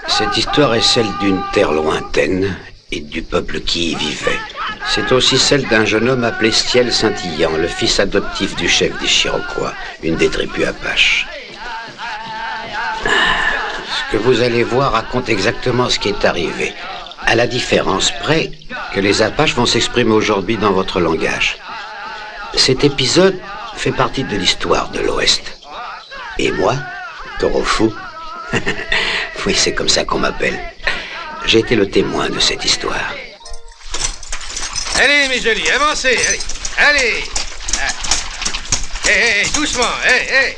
Cette histoire est celle d'une terre lointaine et du peuple qui y vivait. C'est aussi celle d'un jeune homme appelé Stiel Scintillant, le fils adoptif du chef des Chirocroix, une des tribus Apaches. Ce que vous allez voir raconte exactement ce qui est arrivé, à la différence près que les Apaches vont s'exprimer aujourd'hui dans votre langage. Cet épisode fait partie de l'histoire de l'Ouest. Et moi, Taureau Fou, oui, c'est comme ça qu'on m'appelle. J'ai été le témoin de cette histoire. Allez, mes jolis, avancez, allez. Hé, doucement, hé.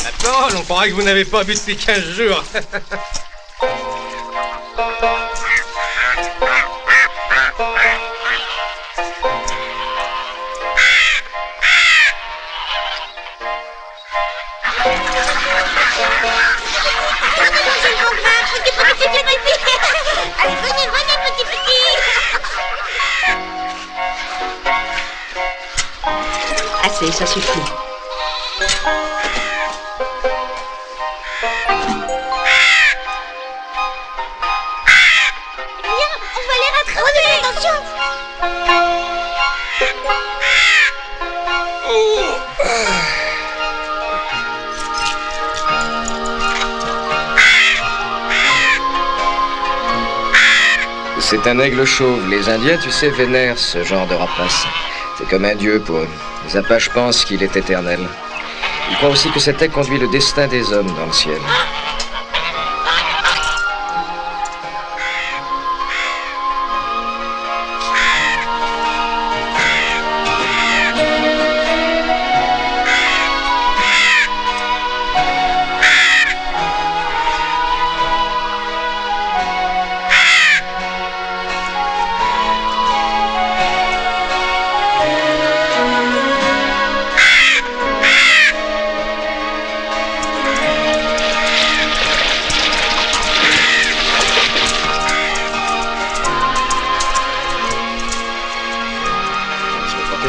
La parole, on croirait que vous n'avez pas bu depuis 15 jours. Allez, venez, petit. Assez, ça suffit. Viens, on va les rattraper. Attention. C'est un aigle chauve. Les Indiens, tu sais, vénèrent ce genre de rapace. C'est comme un dieu pour eux. Les Apaches pensent qu'il est éternel. Ils croient aussi que cet aigle conduit le destin des hommes dans le ciel.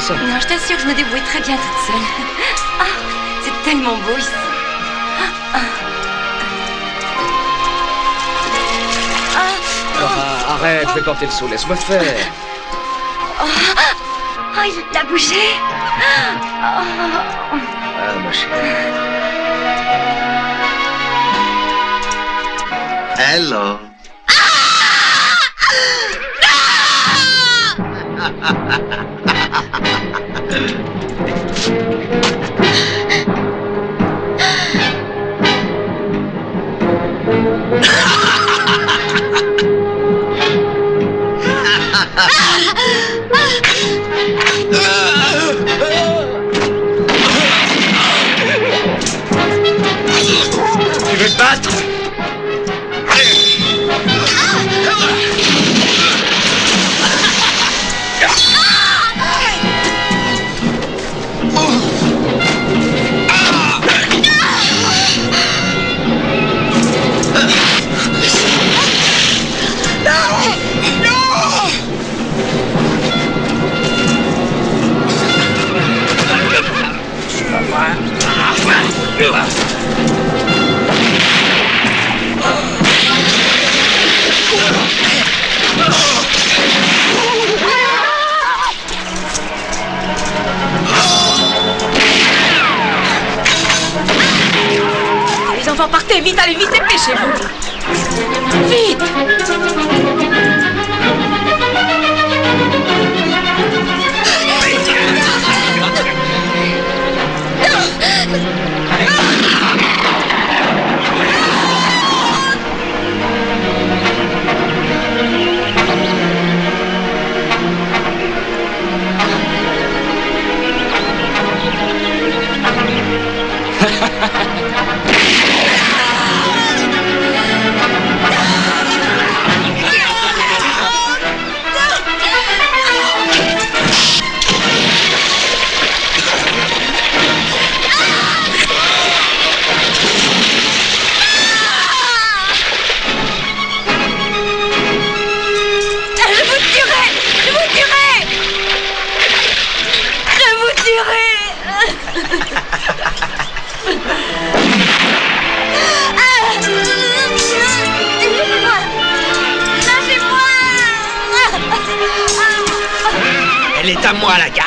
Non, je t'assure que je me débrouille très bien toute seule. Ah, c'est tellement beau ici. Arrête, je vais porter le seau, laisse-moi faire. Il a bougé. Ah, ma chérie. Hello. Tu veux te battre? Les enfants, partez vite, allez vite, dépêchez-vous. Vite. Elle est à moi, la garce.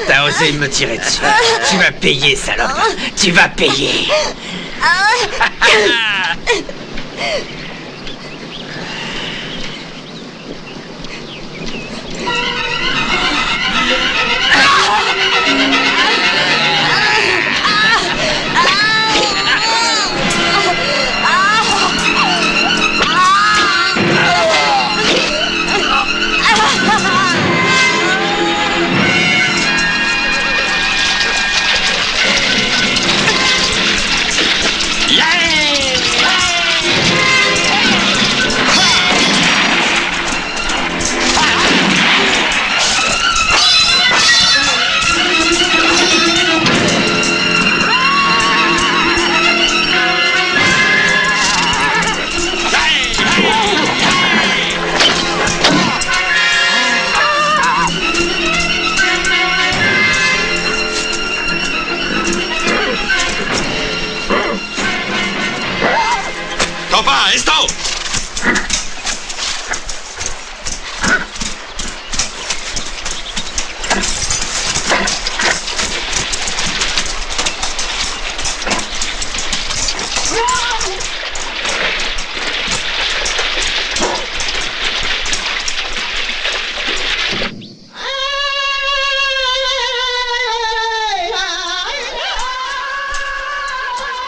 T'as osé me tirer dessus. Tu vas payer, salope. Tu vas payer.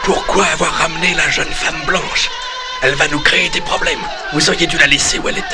Pourquoi avoir ramené la jeune femme blanche? Elle va nous créer des problèmes. Vous auriez dû la laisser où elle était.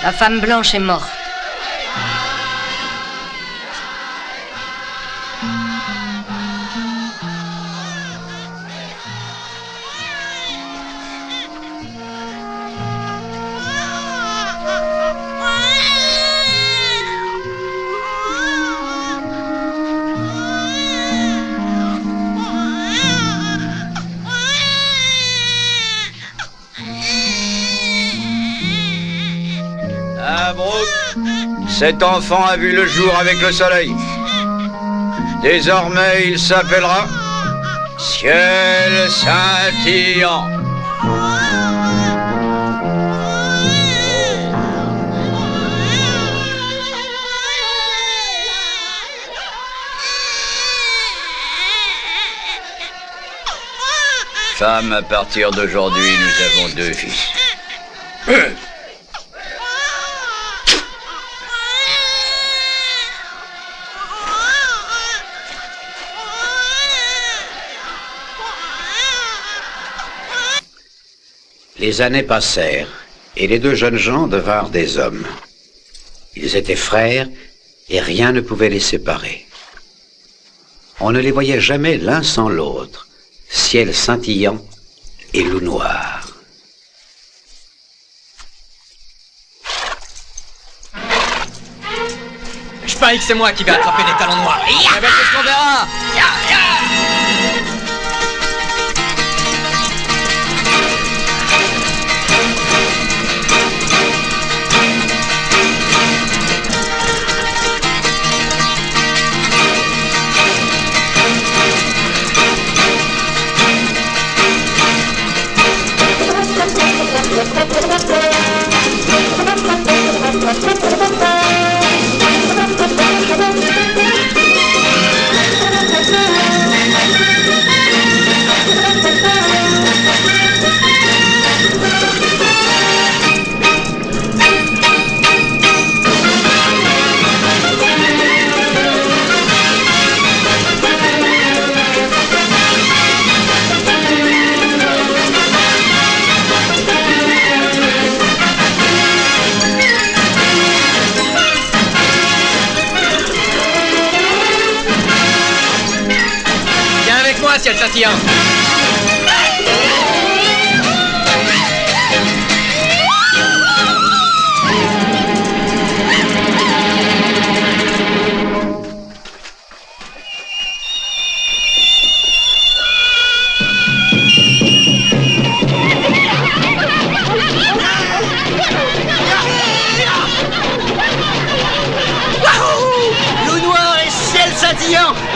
La femme blanche est morte. Cet enfant a vu le jour avec le soleil. Désormais, il s'appellera Ciel scintillant. Femme, à partir d'aujourd'hui, nous avons 2 fils. Les années passèrent, et les 2 jeunes gens devinrent des hommes. Ils étaient frères, et rien ne pouvait les séparer. On ne les voyait jamais l'un sans l'autre, ciel scintillant et loup noir. Je parie que c'est moi qui vais attraper les talons noirs. Eh ben, c'est ce qu'on verra. ciel scintillant.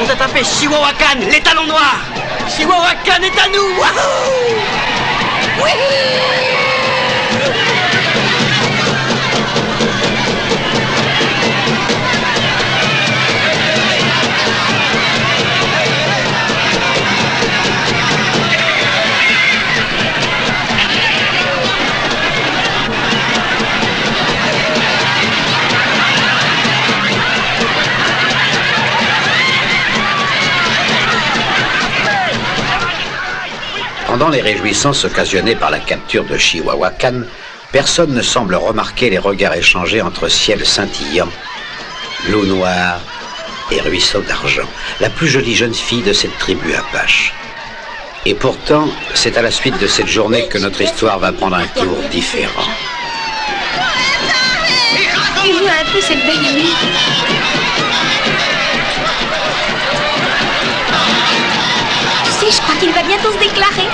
On a tapé Chihuahuacan, les talons noirs. Chihuahuacan est à nous. Wahoo! Oui! Pendant les réjouissances occasionnées par la capture de Chihuahuacan, personne ne semble remarquer les regards échangés entre ciel scintillant, loup noir et ruisseau d'argent, la plus jolie jeune fille de cette tribu apache. Et pourtant, c'est à la suite de cette journée que notre histoire va prendre un tour différent. Dis-moi un peu cette belle nuit. Tu sais, je crois qu'il va bientôt se déclarer.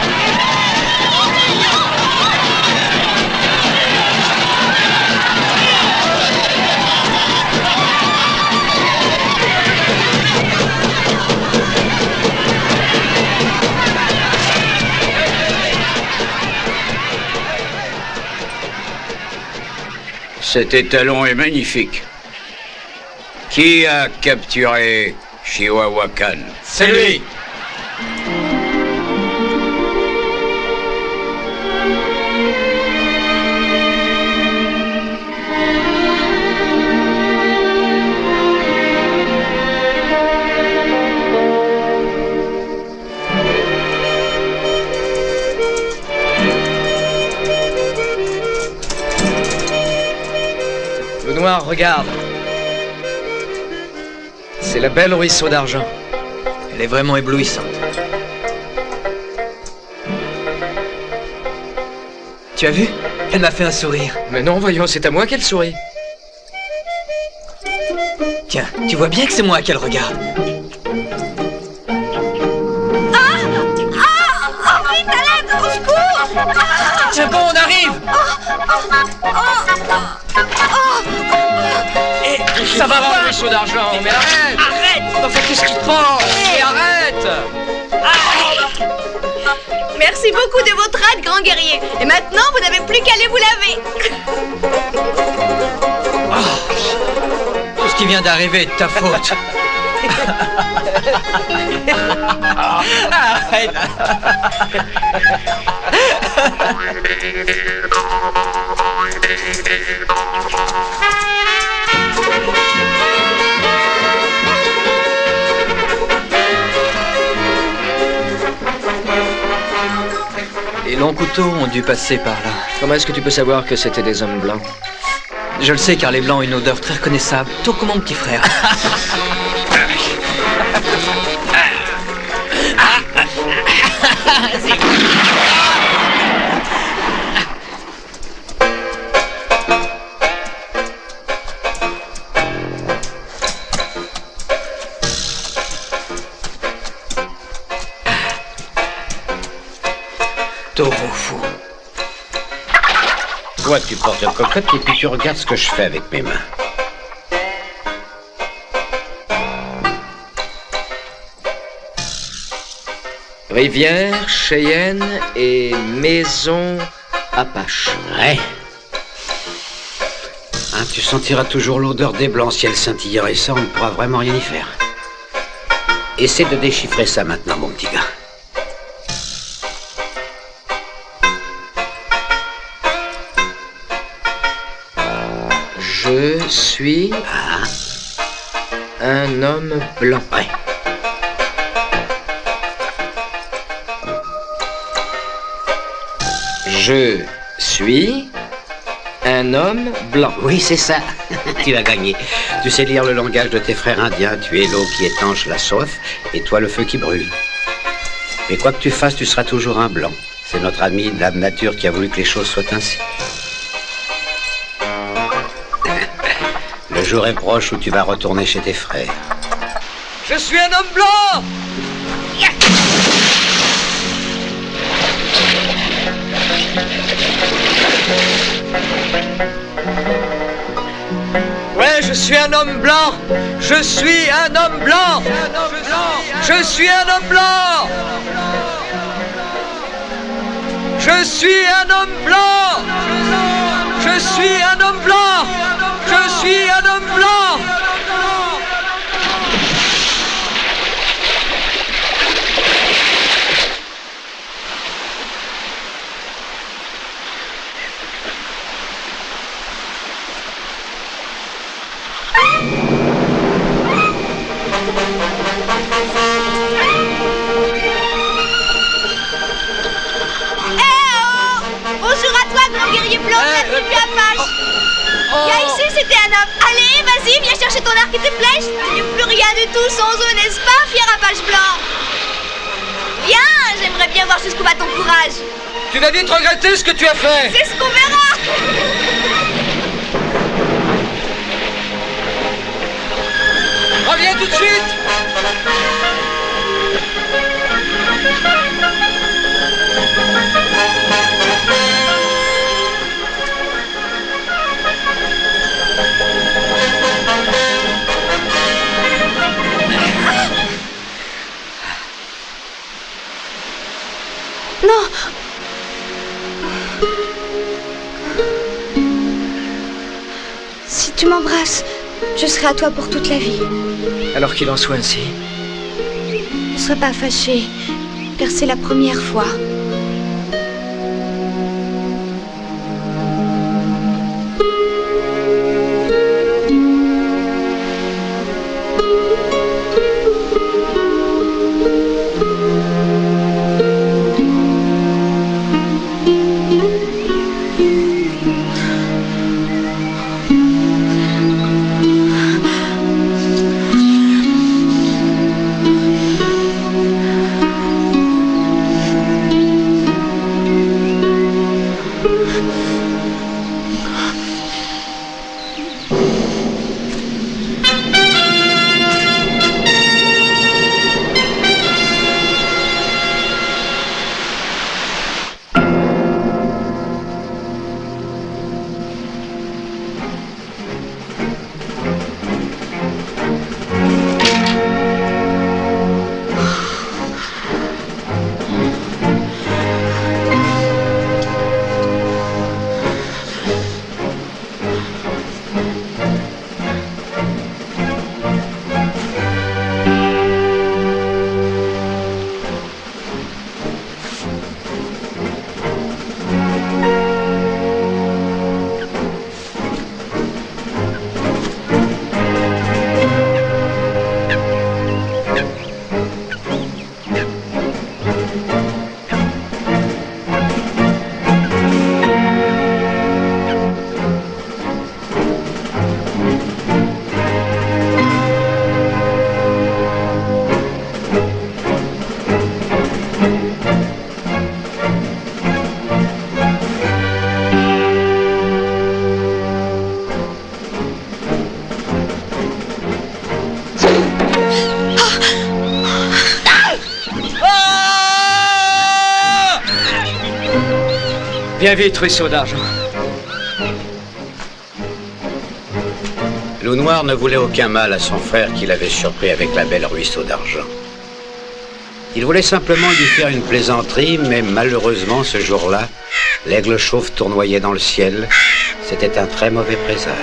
Cet étalon est magnifique. Qui a capturé Chihuahuacan? C'est lui. Le noir, regarde. C'est la belle ruisseau d'argent. Elle est vraiment éblouissante. Tu as vu? Elle m'a fait un sourire. Mais non, voyons, c'est à moi qu'elle sourit. Tiens, tu vois bien que c'est moi qu'elle regarde. Vite, à l'aide, au secours! Tiens bon, on arrive! Et ça va pas, le ruisseau d'argent, mais arrête! Arrête! Enfin, qu'est-ce qui te prend? Et arrête! Merci beaucoup de votre aide, grand guerrier. Et maintenant, vous n'avez plus qu'à aller vous laver. Tout ce qui vient d'arriver est de ta faute. Arrête! Les longs couteaux ont dû passer par là. Comment est-ce que tu peux savoir que c'était des hommes blancs? Je le sais car les blancs ont une odeur très reconnaissable, tout comme mon petit frère. Taureau fou. Toi, tu portes cocotte et puis tu regardes ce que je fais avec mes mains. Rivière, Cheyenne et maison apache. Ouais. Hein, tu sentiras toujours l'odeur des blancs, ciel scintillant, et ça, on ne pourra vraiment rien y faire. Essaie de déchiffrer ça maintenant, mon petit gars. Je suis un homme blanc. Ouais. Je suis un homme blanc. Oui, c'est ça. Tu as gagné. Tu sais lire le langage de tes frères indiens. Tu es l'eau qui étanche la soif et toi le feu qui brûle. Mais quoi que tu fasses, tu seras toujours un blanc. C'est notre ami Dame Nature qui a voulu que les choses soient ainsi. Le jour est proche où tu vas retourner chez tes frères. Je suis un homme blanc! Ouais, je suis un homme blanc! Je suis un homme blanc! Je suis un homme blanc! Je suis un homme blanc! Je suis un homme blanc! Je suis un homme blanc! C'était un homme. Allez, vas-y, viens chercher ton arc et tes flèches. Tu n'es plus rien du tout sans eux, n'est-ce pas, fier Apache blanc? Viens, j'aimerais bien voir jusqu'où va ton courage. Tu vas vite regretter ce que tu as fait. C'est ce qu'on verra. Reviens tout de suite. Non. Si tu m'embrasses, je serai à toi pour toute la vie. Alors qu'il en soit ainsi. Ne sois pas fâché, car c'est la première fois. Viens vite, ruisseau d'argent. Loup Noir ne voulait aucun mal à son frère qui l'avait surpris avec la belle ruisseau d'argent. Il voulait simplement lui faire une plaisanterie, mais malheureusement, ce jour-là, l'aigle chauve tournoyait dans le ciel. C'était un très mauvais présage.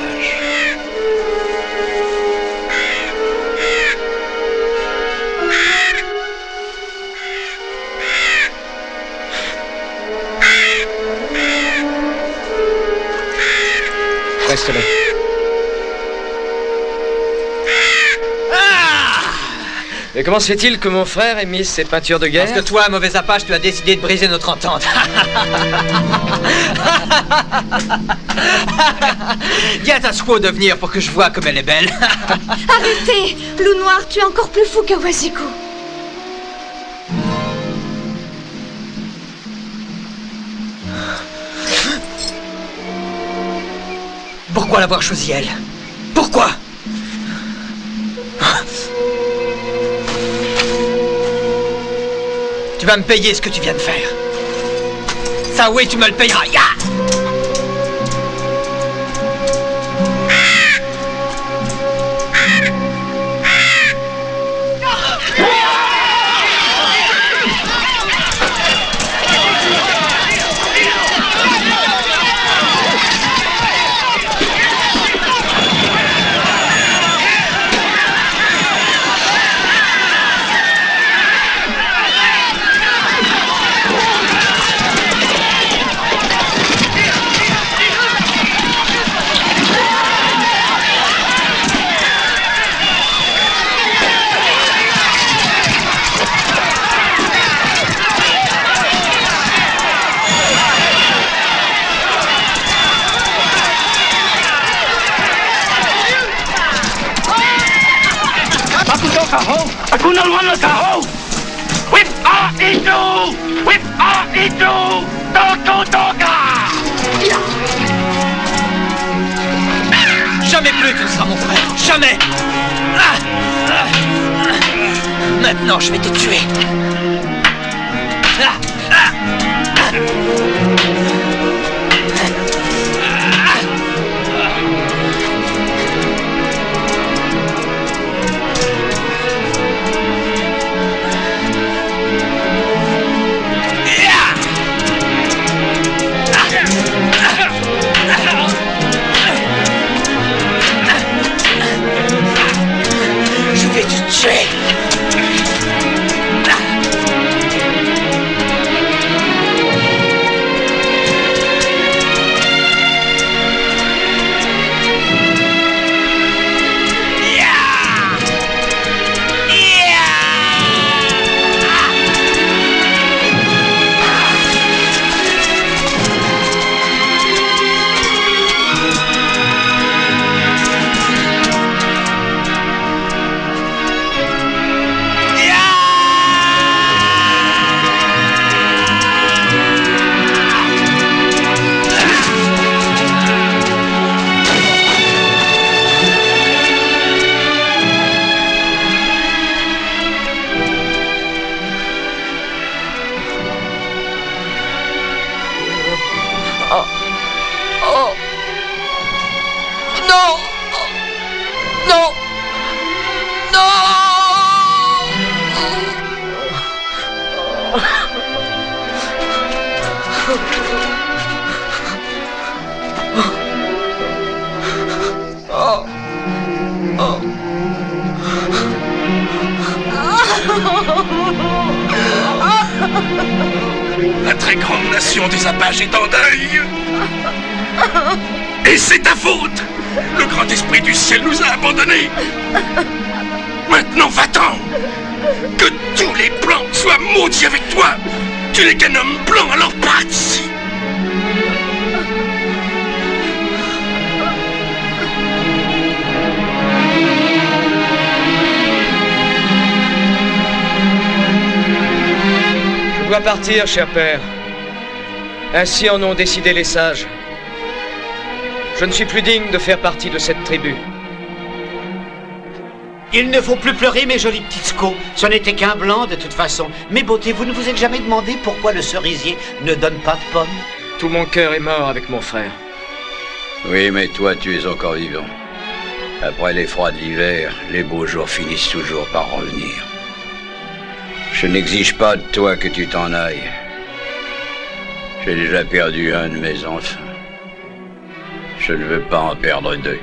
Reste là. Et comment se fait-il que mon frère ait mis ces peintures de guerre? Parce que toi, mauvais Apache, tu as décidé de briser notre entente. Dis à ta squaw de venir pour que je vois comme elle est belle. Arrêtez! Loup Noir, tu es encore plus fou que Waziko. Pourquoi l'avoir choisie, elle? Pourquoi? Tu vas me payer ce que tu viens de faire. Ça, oui, tu me le payeras. Ya! Jamais plus tu ne seras mon frère. Jamais. Maintenant, je vais te tuer. Je vais te tuer. La très grande nation des Apaches est en deuil. Et c'est ta faute. Le grand esprit du ciel nous a abandonnés. Maintenant, va-t'en. Que tous les blancs soient maudits avec toi. Tu n'es qu'un homme blanc, alors pars d'ici. Je dois partir, cher père. Ainsi en ont décidé les sages. Je ne suis plus digne de faire partie de cette tribu. Il ne faut plus pleurer, mes jolis petits scots. Ce n'était qu'un blanc, de toute façon. Mes beautés, vous ne vous êtes jamais demandé pourquoi le cerisier ne donne pas de pommes? Tout mon cœur est mort avec mon frère. Oui, mais toi, tu es encore vivant. Après les froids de l'hiver, les beaux jours finissent toujours par revenir. Je n'exige pas de toi que tu t'en ailles. J'ai déjà perdu un de mes enfants. Je ne veux pas en perdre deux.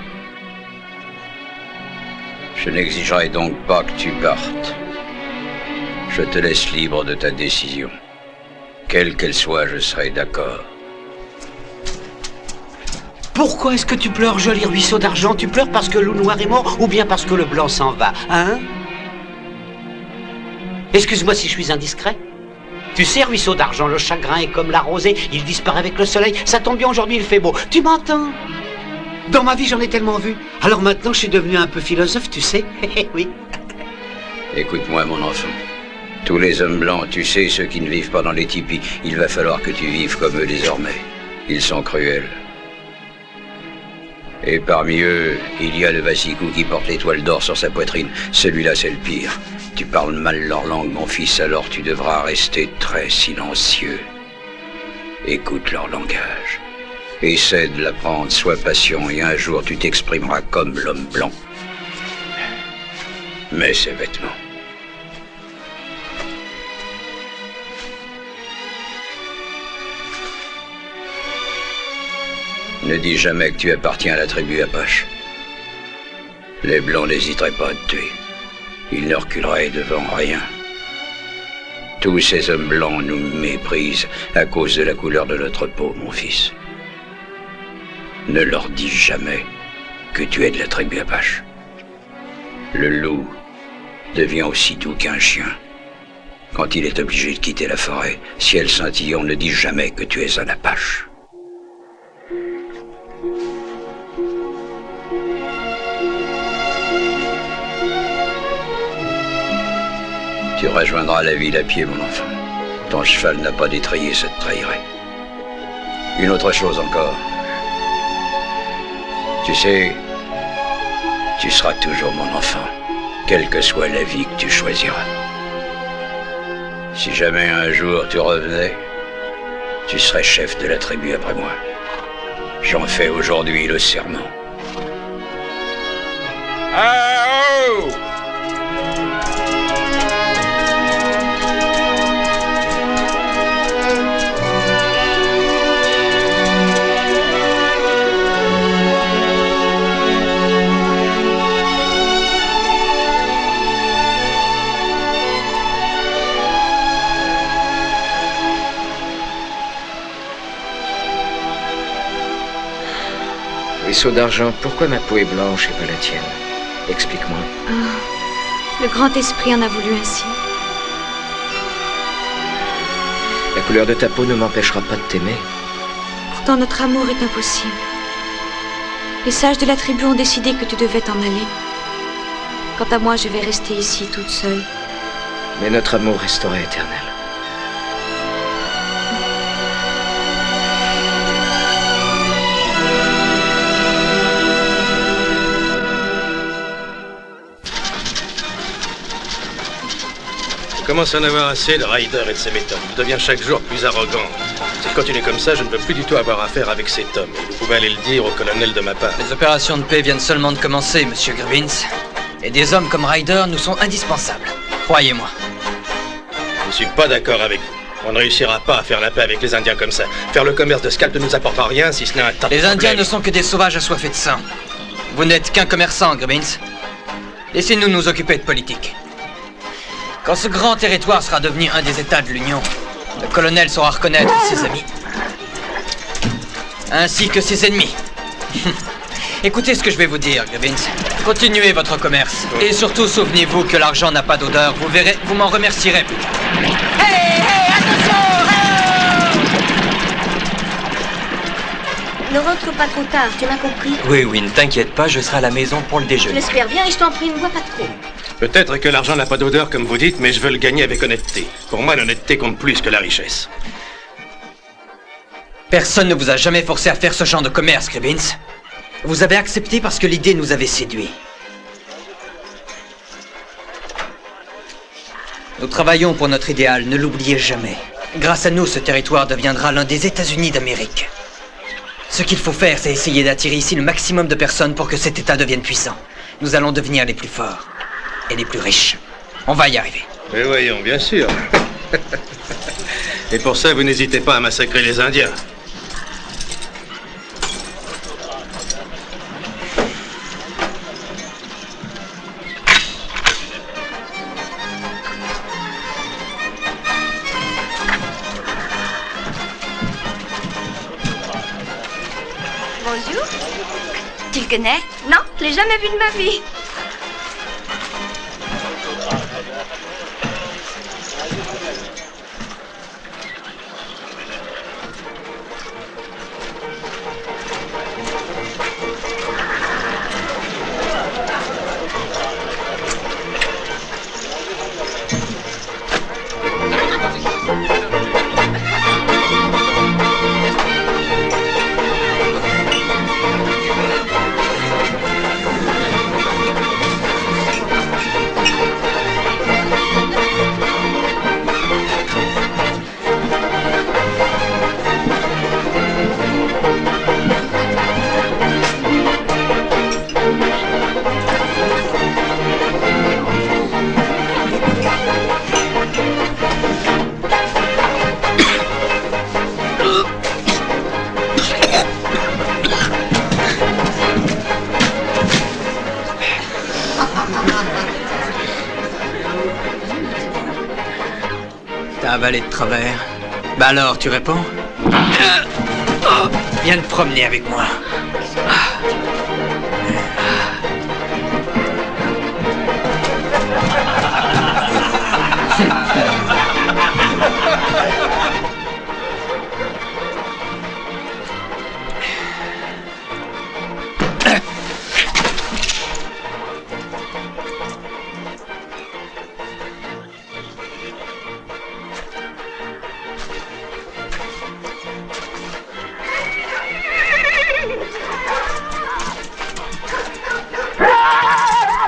Je n'exigerai donc pas que tu partes. Je te laisse libre de ta décision. Quelle qu'elle soit, je serai d'accord. Pourquoi est-ce que tu pleures, joli ruisseau d'argent? Tu pleures parce que le loup noir est mort ou bien parce que le blanc s'en va, hein? Excuse-moi si je suis indiscret. Tu sais, ruisseau d'argent, le chagrin est comme la rosée, il disparaît avec le soleil. Ça tombe bien, aujourd'hui il fait beau. Tu m'entends? Dans ma vie, j'en ai tellement vu. Alors maintenant, je suis devenu un peu philosophe, tu sais. Oui. Écoute-moi, mon enfant. Tous les hommes blancs, tu sais, ceux qui ne vivent pas dans les tipis, il va falloir que tu vives comme eux désormais. Ils sont cruels. Et parmi eux, il y a le Vassicou qui porte l'étoile d'or sur sa poitrine. Celui-là, c'est le pire. Tu parles mal leur langue, mon fils, alors tu devras rester très silencieux. Écoute leur langage. Essaie de l'apprendre, sois patient, et un jour tu t'exprimeras comme l'homme blanc. Mets ses vêtements. Ne dis jamais que tu appartiens à la tribu Apache. Les Blancs n'hésiteraient pas à te tuer. Ils ne reculeraient devant rien. Tous ces hommes blancs nous méprisent à cause de la couleur de notre peau, mon fils. Ne leur dis jamais que tu es de la tribu Apache. Le loup devient aussi doux qu'un chien. Quand il est obligé de quitter la forêt, ciel scintillant, ne dis jamais que tu es un Apache. Tu rejoindras la ville à pied, mon enfant. Ton cheval n'a pas détraillé, ça te trahirait. Une autre chose encore. Tu sais, tu seras toujours mon enfant, quelle que soit la vie que tu choisiras. Si jamais un jour tu revenais, tu serais chef de la tribu après moi. J'en fais aujourd'hui le serment. Ah, oh! Vaisseau d'argent, pourquoi ma peau est blanche et pas la tienne? Explique-moi. Oh, le grand esprit en a voulu ainsi. La couleur de ta peau ne m'empêchera pas de t'aimer. Pourtant, notre amour est impossible. Les sages de la tribu ont décidé que tu devais t'en aller. Quant à moi, je vais rester ici toute seule. Mais notre amour restera éternel. Je commence à en avoir assez de Ryder et de ses méthodes. Il devient chaque jour plus arrogant. S'il continue comme ça, je ne veux plus du tout avoir affaire avec cet homme. Et vous pouvez aller le dire au colonel de ma part. Les opérations de paix viennent seulement de commencer, monsieur Grievins. Et des hommes comme Ryder nous sont indispensables. Croyez-moi. Je ne suis pas d'accord avec vous. On ne réussira pas à faire la paix avec les Indiens comme ça. Faire le commerce de scalp ne nous apportera rien si ce n'est un tas de Les Indiens problèmes. ne sont que des sauvages assoiffés de sang. Vous n'êtes qu'un commerçant, Grievins. Laissez-nous nous occuper de politique. Quand ce grand territoire sera devenu un des États de l'Union, le colonel saura reconnaître ses amis, ainsi que ses ennemis. Écoutez ce que je vais vous dire, Grievins. Continuez votre commerce. Et surtout, souvenez-vous que l'argent n'a pas d'odeur. Vous verrez, vous m'en remercierez plus tard. Hé, attention! Ne rentre pas trop tard, tu m'as compris? Oui, ne t'inquiète pas, je serai à la maison pour le Je déjeuner. l'espère bien et je t'en prie, ne bois pas trop. Peut-être que l'argent n'a pas d'odeur comme vous dites, mais je veux le gagner avec honnêteté. Pour moi, l'honnêteté compte plus que la richesse. Personne ne vous a jamais forcé à faire ce genre de commerce, Grievins. Vous avez accepté parce que l'idée nous avait séduit. Nous travaillons pour notre idéal, ne l'oubliez jamais. Grâce à nous, ce territoire deviendra l'un des États-Unis d'Amérique. Ce qu'il faut faire, c'est essayer d'attirer ici le maximum de personnes pour que cet État devienne puissant. Nous allons devenir les plus forts et les plus riches. On va y arriver. Mais voyons, bien sûr. Et pour ça, vous n'hésitez pas à massacrer les Indiens. Bonjour. Tu le connais? Non, je l'ai jamais vu de ma vie. vallée de travers. Bah alors, tu réponds? Viens te promener avec moi.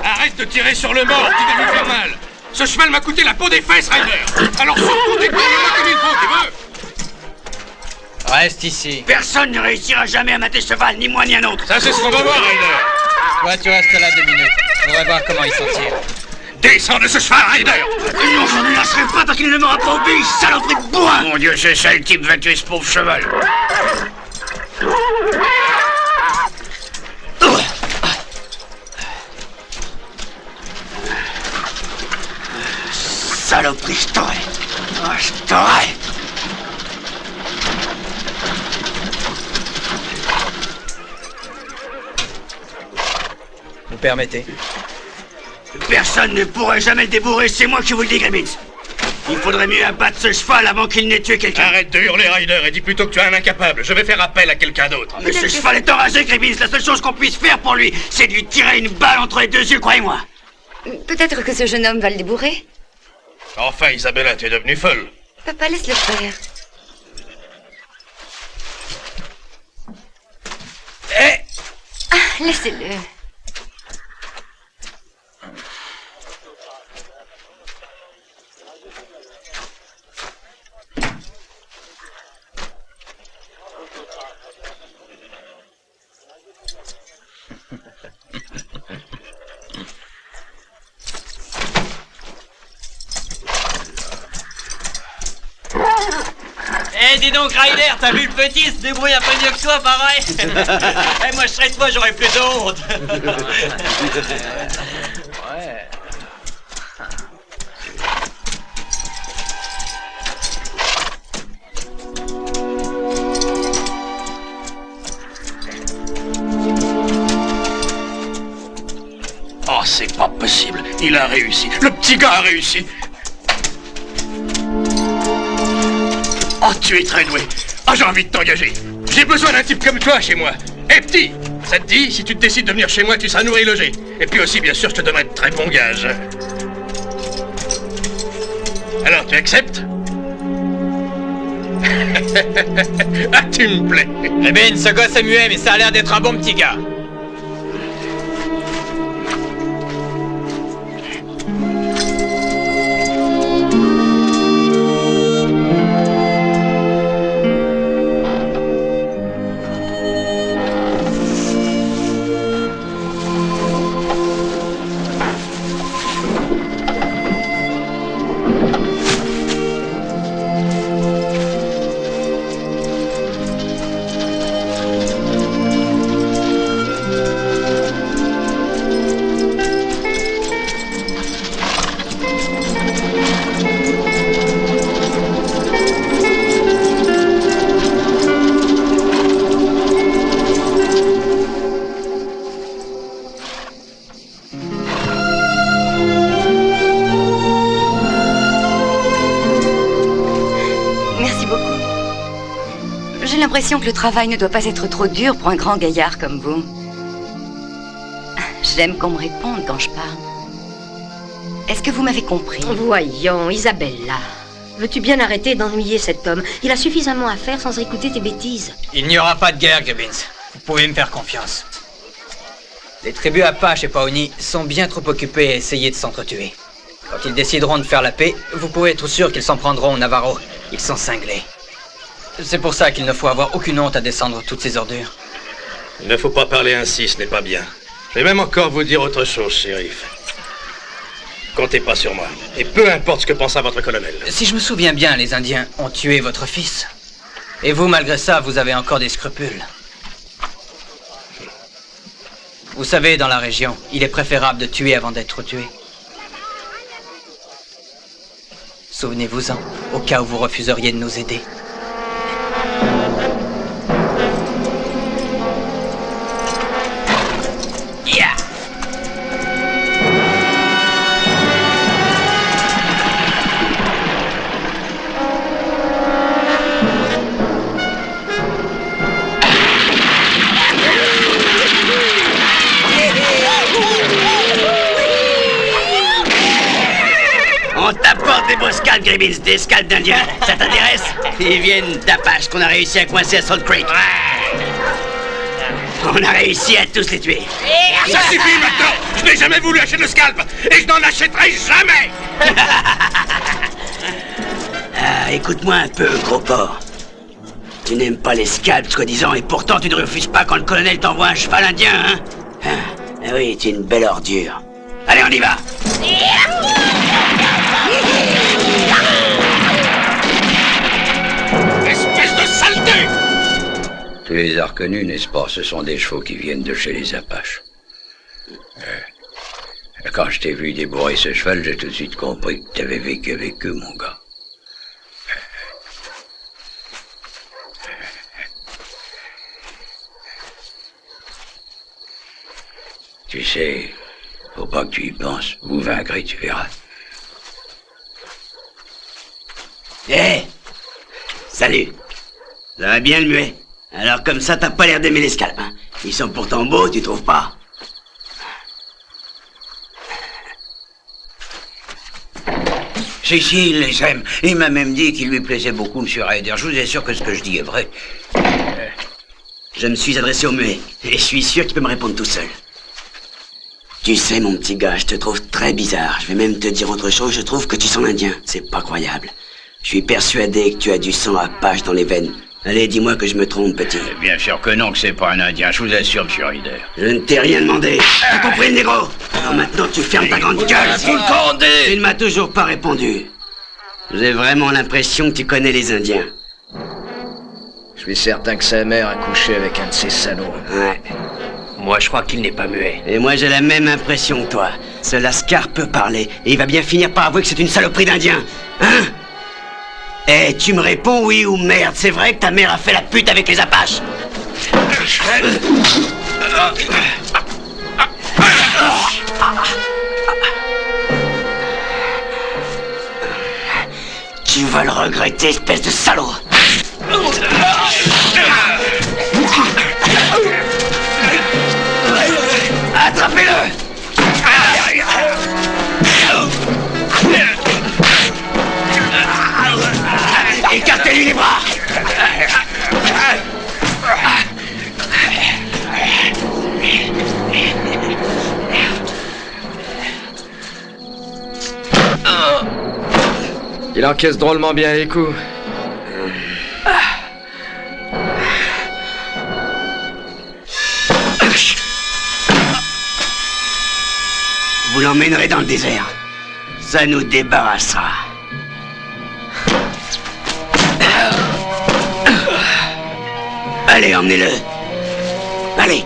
Arrête de tirer sur le mort, tu vas lui faire mal. Ce cheval m'a coûté la peau des fesses, Ryder. Alors surtout découvre-moi comme il faut, tu veux? Reste ici. Personne ne réussira jamais à mater ce cheval, ni moi ni un autre. Ça, c'est ce qu'on va voir, Ryder. Toi, tu restes là 2 minutes. On va voir comment il s'en tire. Descends de ce cheval, Ryder. Non, je ne le lâcherai pas tant qu'il ne m'aura pas obéi, saloperie de bois. Mon Dieu, c'est ça, le type va tuer ce pauvre cheval. Saloperie, je t'aurai. Oh, je t'aurai. Vous permettez? Personne ne pourrait jamais le débourrer, c'est moi qui vous le dis, Gribbins. Il faudrait mieux abattre ce cheval avant qu'il n'ait tué quelqu'un. Arrête de hurler, Ryder, et dis plutôt que tu es un incapable. Je vais faire appel à quelqu'un d'autre. Mais ce cheval est enragé, Gribbins. La seule chose qu'on puisse faire pour lui, c'est de lui tirer une balle entre les 2 yeux, croyez-moi. Peut-être que ce jeune homme va le débourrer. Enfin, Isabella, tu es devenue folle. Papa, laisse-le faire. Laissez-le. Eh, dis donc, Ryder, t'as vu le petit se débrouille un peu mieux que toi, pareil. Eh, moi, je serais toi, j'aurais plus de honte. Ouais. Oh, c'est pas possible. Il a réussi. Le petit gars a réussi. Oh, tu es très doué. Ah, j'ai envie de t'engager. J'ai besoin d'un type comme toi chez moi. Hé, petit, ça te dit, si tu te décides de venir chez moi, tu seras nourri et logé. Et puis aussi, bien sûr, je te donnerai de très bons gages. Alors, tu acceptes? Ah, tu me plais. Eh ben, ce gosse est muet, mais ça a l'air d'être un bon petit gars. J'ai l'impression que le travail ne doit pas être trop dur pour un grand gaillard comme vous. J'aime qu'on me réponde quand je parle. Est-ce que vous m'avez compris? Voyons, Isabella. Veux-tu bien arrêter d'ennuyer cet homme? Il a suffisamment à faire sans écouter tes bêtises. Il n'y aura pas de guerre, Gribbins. Vous pouvez me faire confiance. Les tribus Apache et Pawnee sont bien trop occupés à essayer de s'entretuer. Quand ils décideront de faire la paix, vous pouvez être sûr qu'ils s'en prendront aux Navarros. Ils sont cinglés. C'est pour ça qu'il ne faut avoir aucune honte à descendre toutes ces ordures. Il ne faut pas parler ainsi, ce n'est pas bien. Je vais même encore vous dire autre chose, shérif. Comptez pas sur moi. Et peu importe ce que pensera votre colonel. Si je me souviens bien, les Indiens ont tué votre fils. Et vous, malgré ça, vous avez encore des scrupules. Vous savez, dans la région, il est préférable de tuer avant d'être tué. Souvenez-vous-en, au cas où vous refuseriez de nous aider. On t'apporte des beaux scalps, Gribbins, des scalps d'indiens. Ça t'intéresse? Ils viennent d'Apache qu'on a réussi à coincer à Salt Creek. On a réussi à tous les tuer. Ça suffit maintenant! Je n'ai jamais voulu acheter de scalp et je n'en achèterai jamais! Écoute-moi un peu, gros porc. Tu n'aimes pas les scalps, soi-disant, et pourtant tu ne refuses pas quand le colonel t'envoie un cheval indien, hein? Ah oui, tu es une belle ordure. Allez, on y va! Espèce de saleté! Tu les as reconnus, n'est-ce pas? Ce sont des chevaux qui viennent de chez les Apaches. Quand je t'ai vu débourrer ce cheval, j'ai tout de suite compris que tu avais vécu avec eux, mon gars. Tu sais, faut pas que tu y penses. Vous vaincrez, tu verras. Hé! Salut! Ça va bien le muet? Alors comme ça, t'as pas l'air d'aimer les scalps, hein? Ils sont pourtant beaux, tu trouves pas? Si, il les aime. Il m'a même dit qu'il lui plaisait beaucoup, Monsieur Ryder. Je vous assure que ce que je dis est vrai. Je me suis adressé au muet, et je suis sûr qu'il peut me répondre tout seul. Tu sais, mon petit gars, je te trouve très bizarre. Je vais même te dire autre chose, je trouve que tu sens l'Indien. C'est pas croyable. Je suis persuadé que tu as du sang Apache dans les veines. Allez, dis-moi que je me trompe, petit. Bien sûr que non, que c'est pas un Indien, je vous assure, Monsieur Ryder. Je ne t'ai rien demandé. T'as compris, le négro? Alors maintenant, tu fermes ta grande gueule. Vous le condamnez! Tu ne m'as toujours pas répondu. J'ai vraiment l'impression que tu connais les Indiens. Je suis certain que sa mère a couché avec un de ces salauds. Ouais. Moi, je crois qu'il n'est pas muet. Et moi, j'ai la même impression que toi. Ce Lascar peut parler, et il va bien finir par avouer que c'est une saloperie d'Indien. Hein? Eh, tu me réponds oui ou merde? C'est vrai que ta mère a fait la pute avec les Apaches? Tu vas le regretter, espèce de salaud! Attrapez-le! Écartez-lui les bras! Il encaisse drôlement bien les coups. Vous l'emmènerez dans le désert. Ça nous débarrassera. Allez, emmenez-le. Allez.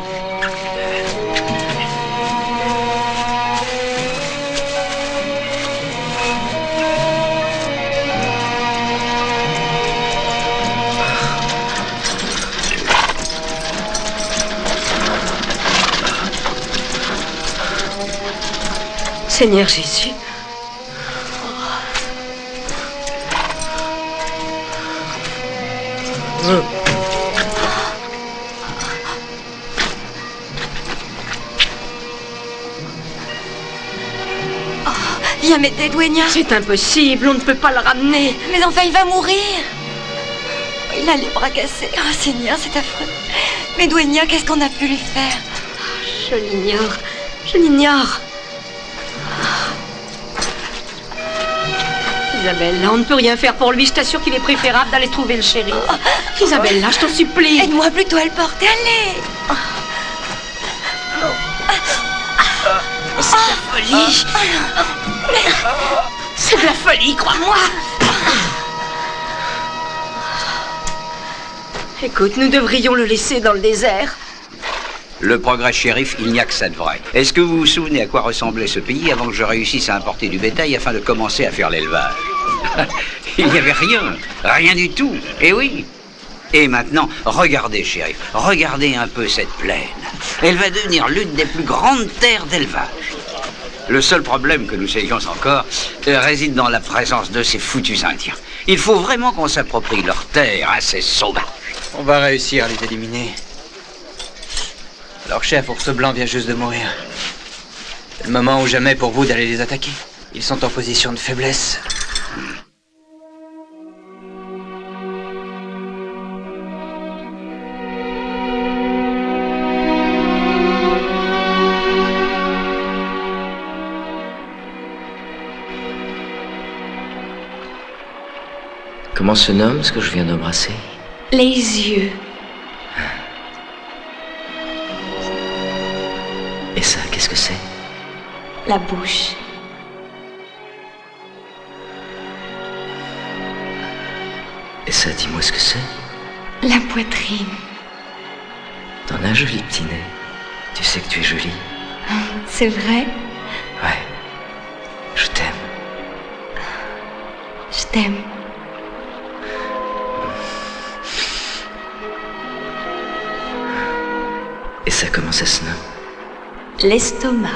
Seigneur Jésus. Viens m'aider, Duenya. C'est impossible, on ne peut pas le ramener. Mais enfin, il va mourir. Il a les bras cassés. Oh, Seigneur, c'est affreux. Mais Duenya, qu'est-ce qu'on a pu lui faire? Je l'ignore. Je l'ignore. Isabella, on ne peut rien faire pour lui. Je t'assure qu'il est préférable d'aller trouver le shérif. Isabella, je t'en supplie. Aide-moi plutôt à le porter, allez. C'est de la folie. C'est de la folie, crois-moi. Écoute, nous devrions le laisser dans le désert. Le progrès shérif, il n'y a que ça de vrai. Est-ce que vous vous souvenez à quoi ressemblait ce pays avant que je réussisse à importer du bétail afin de commencer à faire l'élevage? Il n'y avait rien du tout. Et oui. Et maintenant, regardez, shérif, regardez un peu cette plaine. Elle va devenir l'une des plus grandes terres d'élevage. Le seul problème que nous ayons encore réside dans la présence de ces foutus Indiens. Il faut vraiment qu'on s'approprie leurs terres à ces sauvages. On va réussir à les éliminer. Leur chef, Ours Blanc, vient juste de mourir. C'est le moment ou jamais pour vous d'aller les attaquer. Ils sont en position de faiblesse. Comment se nomme ce que je viens d'embrasser? Les yeux. Et ça, qu'est-ce que c'est? La bouche. Et ça, dis-moi ce que c'est? La poitrine. T'en as un joli petit nez. Tu sais que tu es jolie. C'est vrai? Ouais. Je t'aime. Je t'aime. Et ça, comment ça se nomme? L'estomac.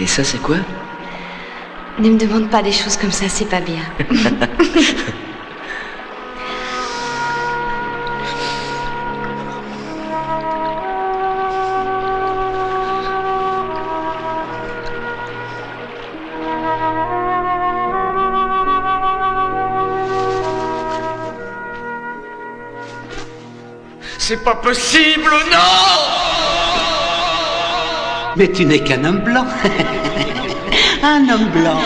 Et ça, c'est quoi? Ne me demande pas des choses comme ça, c'est pas bien. C'est pas possible, non! Mais tu n'es qu'un homme blanc. Un homme blanc.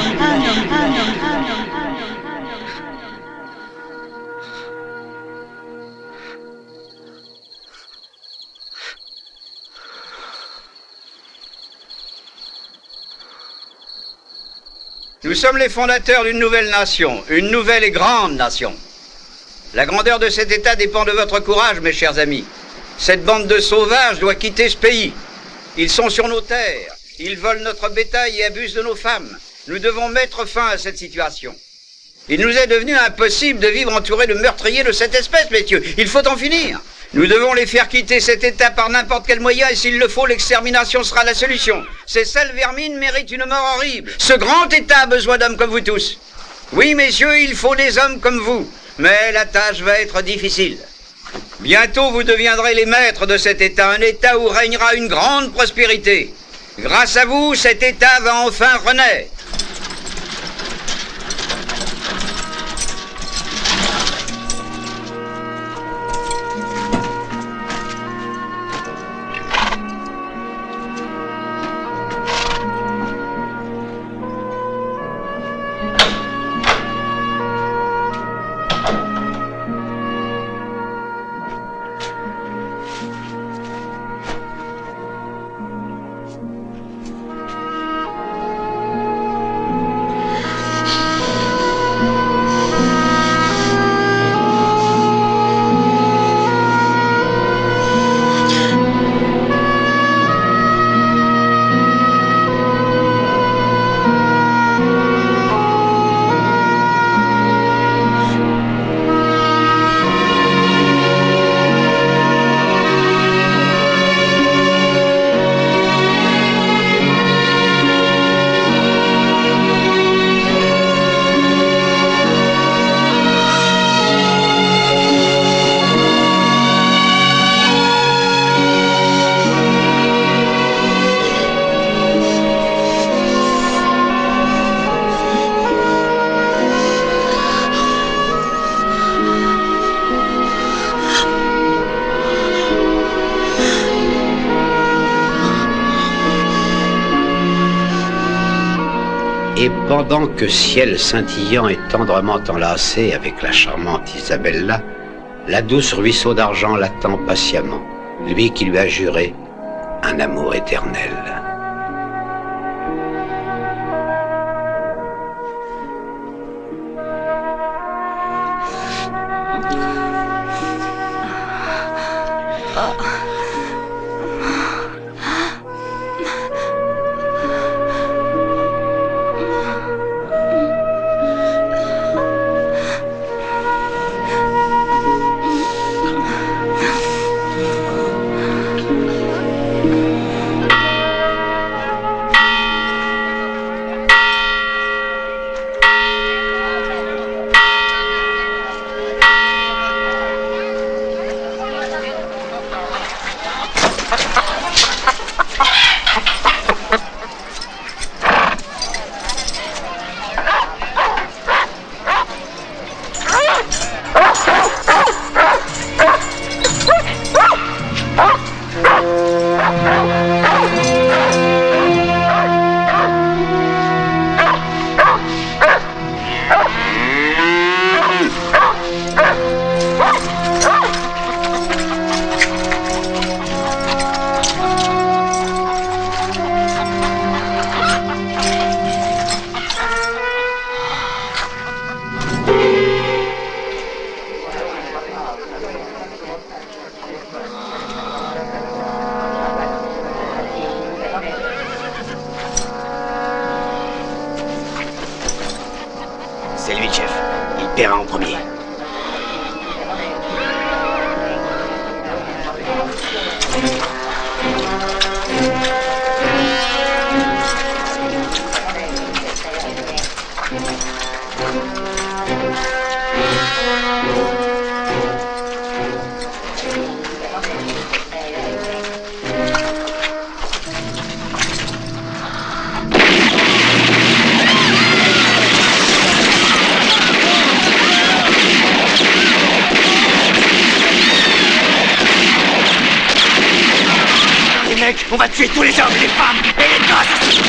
Nous sommes les fondateurs d'une nouvelle nation, une nouvelle et grande nation. La grandeur de cet État dépend de votre courage, mes chers amis. Cette bande de sauvages doit quitter ce pays. Ils sont sur nos terres, ils volent notre bétail et abusent de nos femmes. Nous devons mettre fin à cette situation. Il nous est devenu impossible de vivre entourés de meurtriers de cette espèce, messieurs. Il faut en finir. Nous devons les faire quitter cet État par n'importe quel moyen et s'il le faut, l'extermination sera la solution. Ces sales vermines méritent une mort horrible. Ce grand État a besoin d'hommes comme vous tous. Oui, messieurs, il faut des hommes comme vous. Mais la tâche va être difficile. Bientôt, vous deviendrez les maîtres de cet État, un État où régnera une grande prospérité. Grâce à vous, cet État va enfin renaître. Et pendant que ciel scintillant et tendrement enlacé avec la charmante Isabella, la douce ruisseau d'argent l'attend patiemment, lui qui lui a juré un amour éternel. paiera en premier. On va tuer tous les hommes, les femmes et les gosses.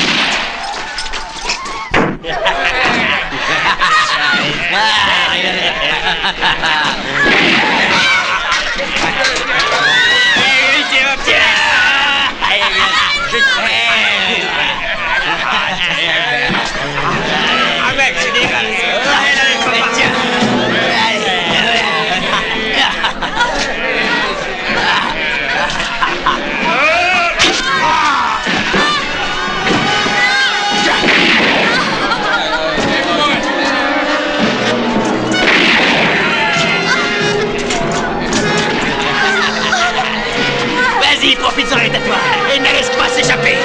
Vas-y, profite-en et tais-toi et ne laisse pas s'échapper.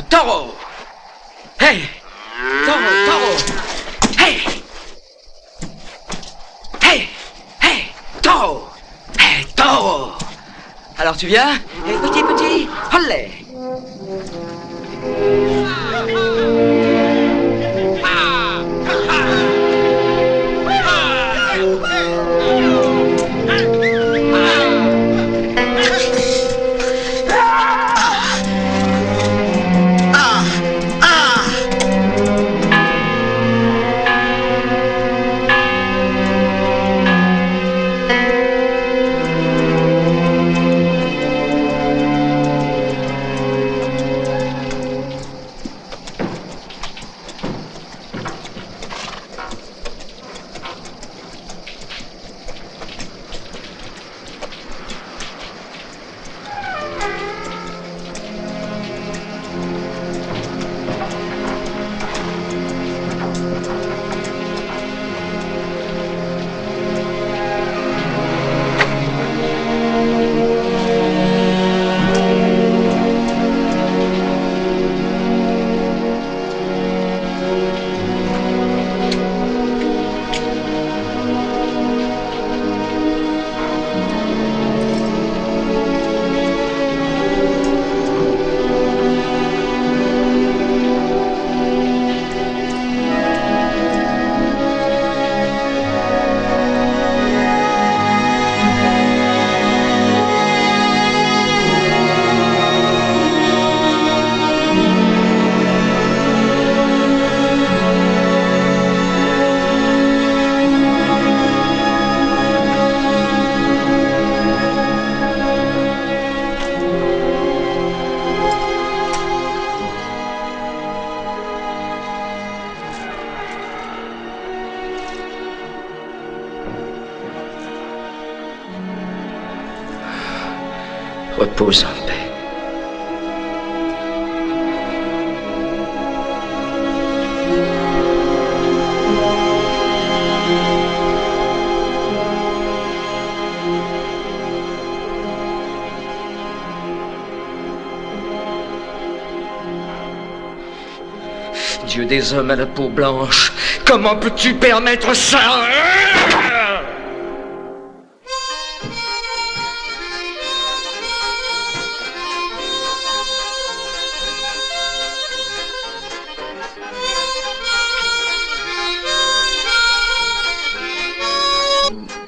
Taureau! Hey! Taureau! Hey! Hey! Hey! Taureau! Hey! Taureau! Alors tu viens? Hey, petit! Allez! Repose en paix. Dieu des hommes à la peau blanche, comment peux-tu permettre ça?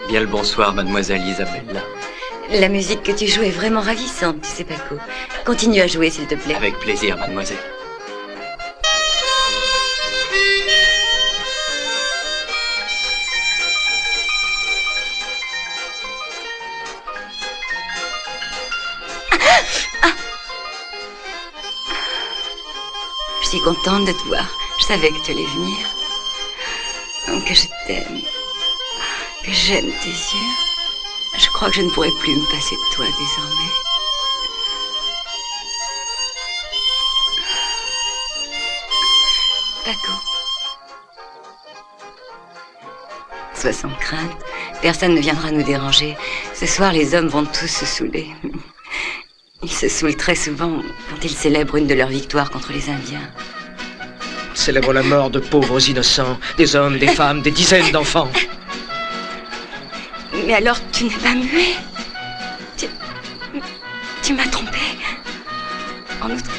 Bien le bonsoir, mademoiselle Isabella. La musique que tu joues est vraiment ravissante, tu sais, Paco. Continue à jouer, s'il te plaît. Avec plaisir, mademoiselle. Je suis contente de te voir. Je savais que tu allais venir. Que je t'aime. Que j'aime tes yeux. Je crois que je ne pourrai plus me passer de toi désormais. Paco. Sois sans crainte. Personne ne viendra nous déranger. Ce soir, les hommes vont tous se saouler. Ils se saoulent très souvent quand ils célèbrent une de leurs victoires contre les Indiens. Célèbre la mort de pauvres innocents, des hommes, des femmes, des dizaines d'enfants. Mais alors, tu n'es pas muet. Tu m'as trompé. En outre,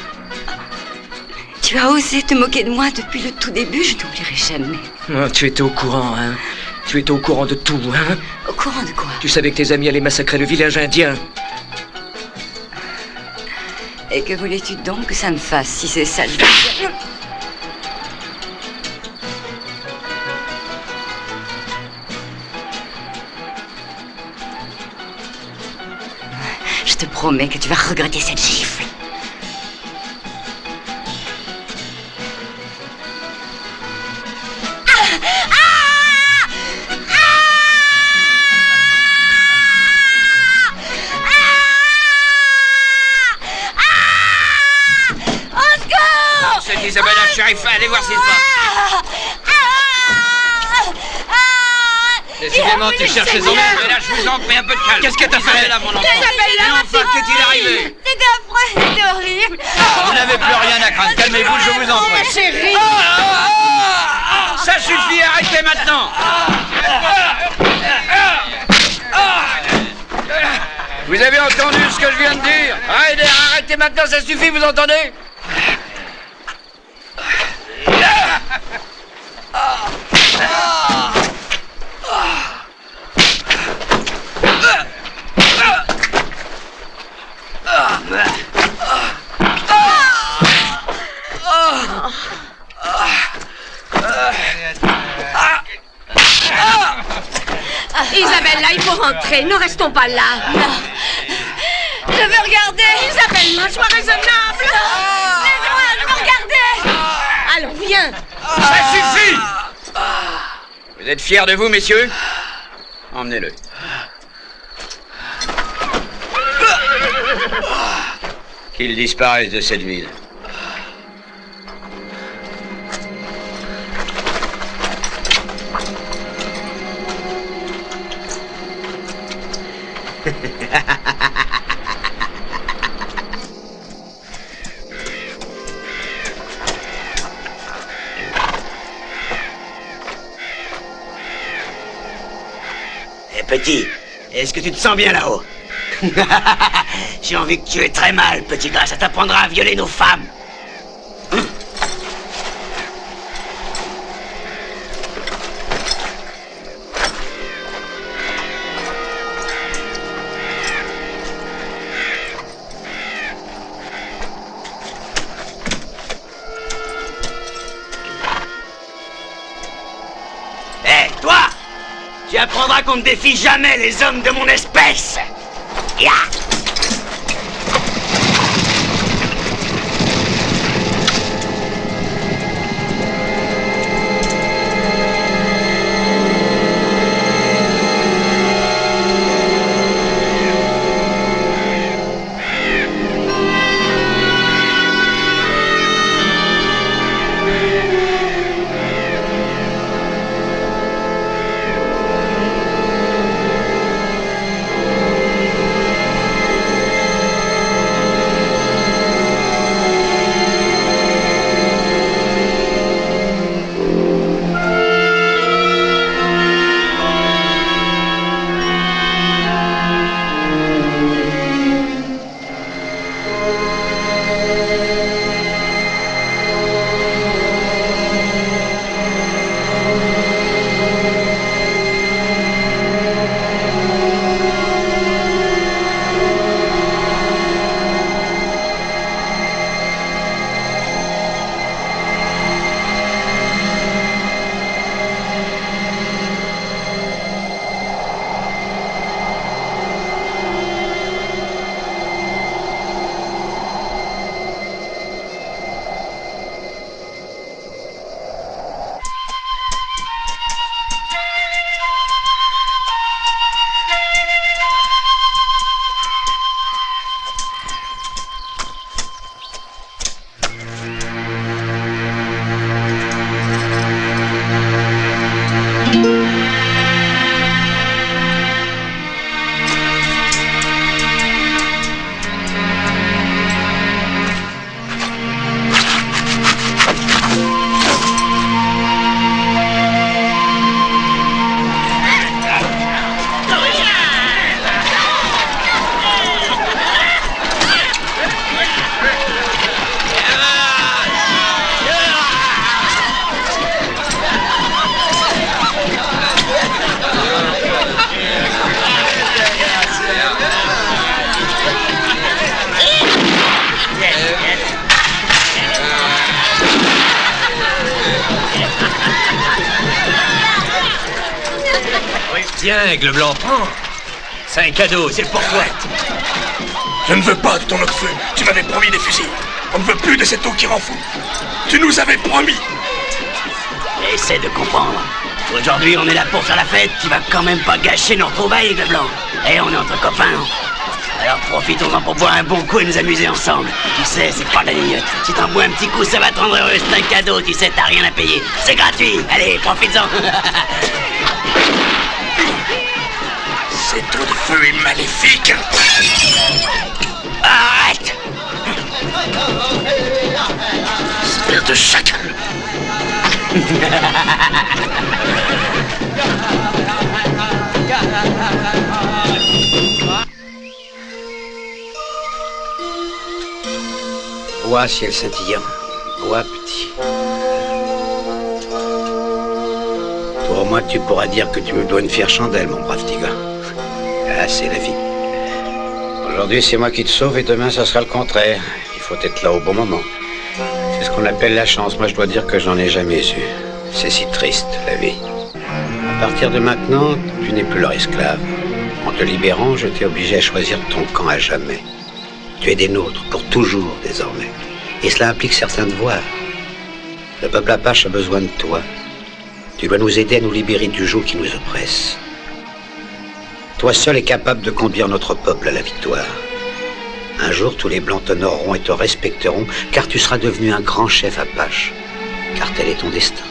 tu as osé te moquer de moi depuis le tout début, je n'oublierai jamais. Oh, tu étais au courant, hein? Tu étais au courant de tout, hein? Au courant de quoi? Tu savais que tes amis allaient massacrer le village indien. Et que voulais-tu donc que ça me fasse, si c'est ça le... Je te promets que tu vas regretter cette gifle. C'est Isabella, shérif, allez voir ce qui se passe. Décidément, tu cherches les hommes. Mais là, je vous en prie, un peu de calme. Qu'est-ce que t'as fait là, mon enfant? Mais enfin, qu'est-il arrivé? C'était affreux, c'était horrible. Vous n'avez plus rien à craindre. Calmez-vous, je vous en prie. Chérie. Ça suffit, arrêtez maintenant. Vous avez entendu ce que je viens de dire? Arrêtez maintenant, ça suffit, vous entendez? Isabella, il faut rentrer. Ne restons pas là. Non. Je veux regarder. Isabella, sois raisonnable. Laisse-moi, je veux regarder. Allons, viens. Ça suffit! Vous êtes fiers de vous, messieurs? Emmenez-le. Qu'il disparaisse de cette ville. Petit, est-ce que tu te sens bien là-haut? J'ai envie que tu aies très mal, petit gars. Ça t'apprendra à violer nos femmes. Hé, toi! Tu apprendras qu'on ne défie jamais les hommes de mon espèce. Ya! Tiens, Aigle Blanc, prends. C'est un cadeau, c'est pour toi. Je ne veux pas de ton eau de feu. Tu m'avais promis des fusils. On ne veut plus de cette eau qui rend fou. Tu nous avais promis. Essaie de comprendre. Aujourd'hui, on est là pour faire la fête. Tu vas quand même pas gâcher nos retrouvailles, Aigle Blanc. Et on est entre copains. Alors profitons-en pour boire un bon coup et nous amuser ensemble. Tu sais, c'est pas de la ligne. Si t'en bois un petit coup, ça va te rendre heureux. C'est un cadeau, tu sais, t'as rien à payer. C'est gratuit. Allez, profites-en. Cette eau de feu est maléfique. Arrête! Espèce de chacal. Bois, ciel scintillant. Bois, petit. Toi, au moins, tu pourras dire que tu me dois une fière chandelle, mon brave petit gars. Ah, c'est la vie. Aujourd'hui, c'est moi qui te sauve et demain, ça sera le contraire. Il faut être là au bon moment. C'est ce qu'on appelle la chance. Moi, je dois dire que j'en ai jamais eu. C'est si triste, la vie. À partir de maintenant, tu n'es plus leur esclave. En te libérant, je t'ai obligé à choisir ton camp à jamais. Tu es des nôtres, pour toujours, désormais. Et cela implique certains devoirs. Le peuple apache a besoin de toi. Tu dois nous aider à nous libérer du joug qui nous oppresse. Toi seul es capable de conduire notre peuple à la victoire. Un jour, tous les Blancs t'honoreront et te respecteront, car tu seras devenu un grand chef apache. Car tel est ton destin.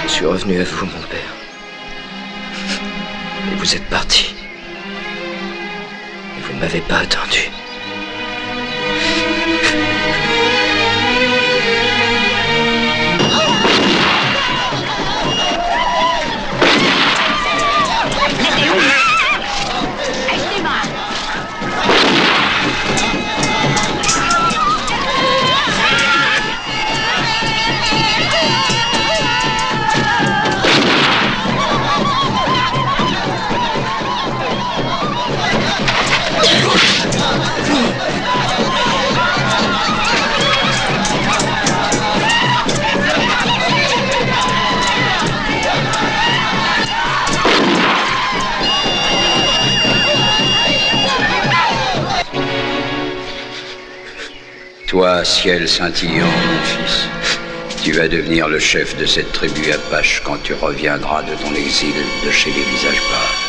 Je suis revenu à vous, mon père. Et vous êtes parti. Et vous ne m'avez pas attendu. Toi, ciel scintillant, mon fils, tu vas devenir le chef de cette tribu apache quand tu reviendras de ton exil de chez les visages braves.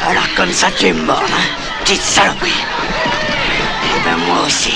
Alors comme ça tu es mort, hein, petite saloperie. Et ben moi aussi.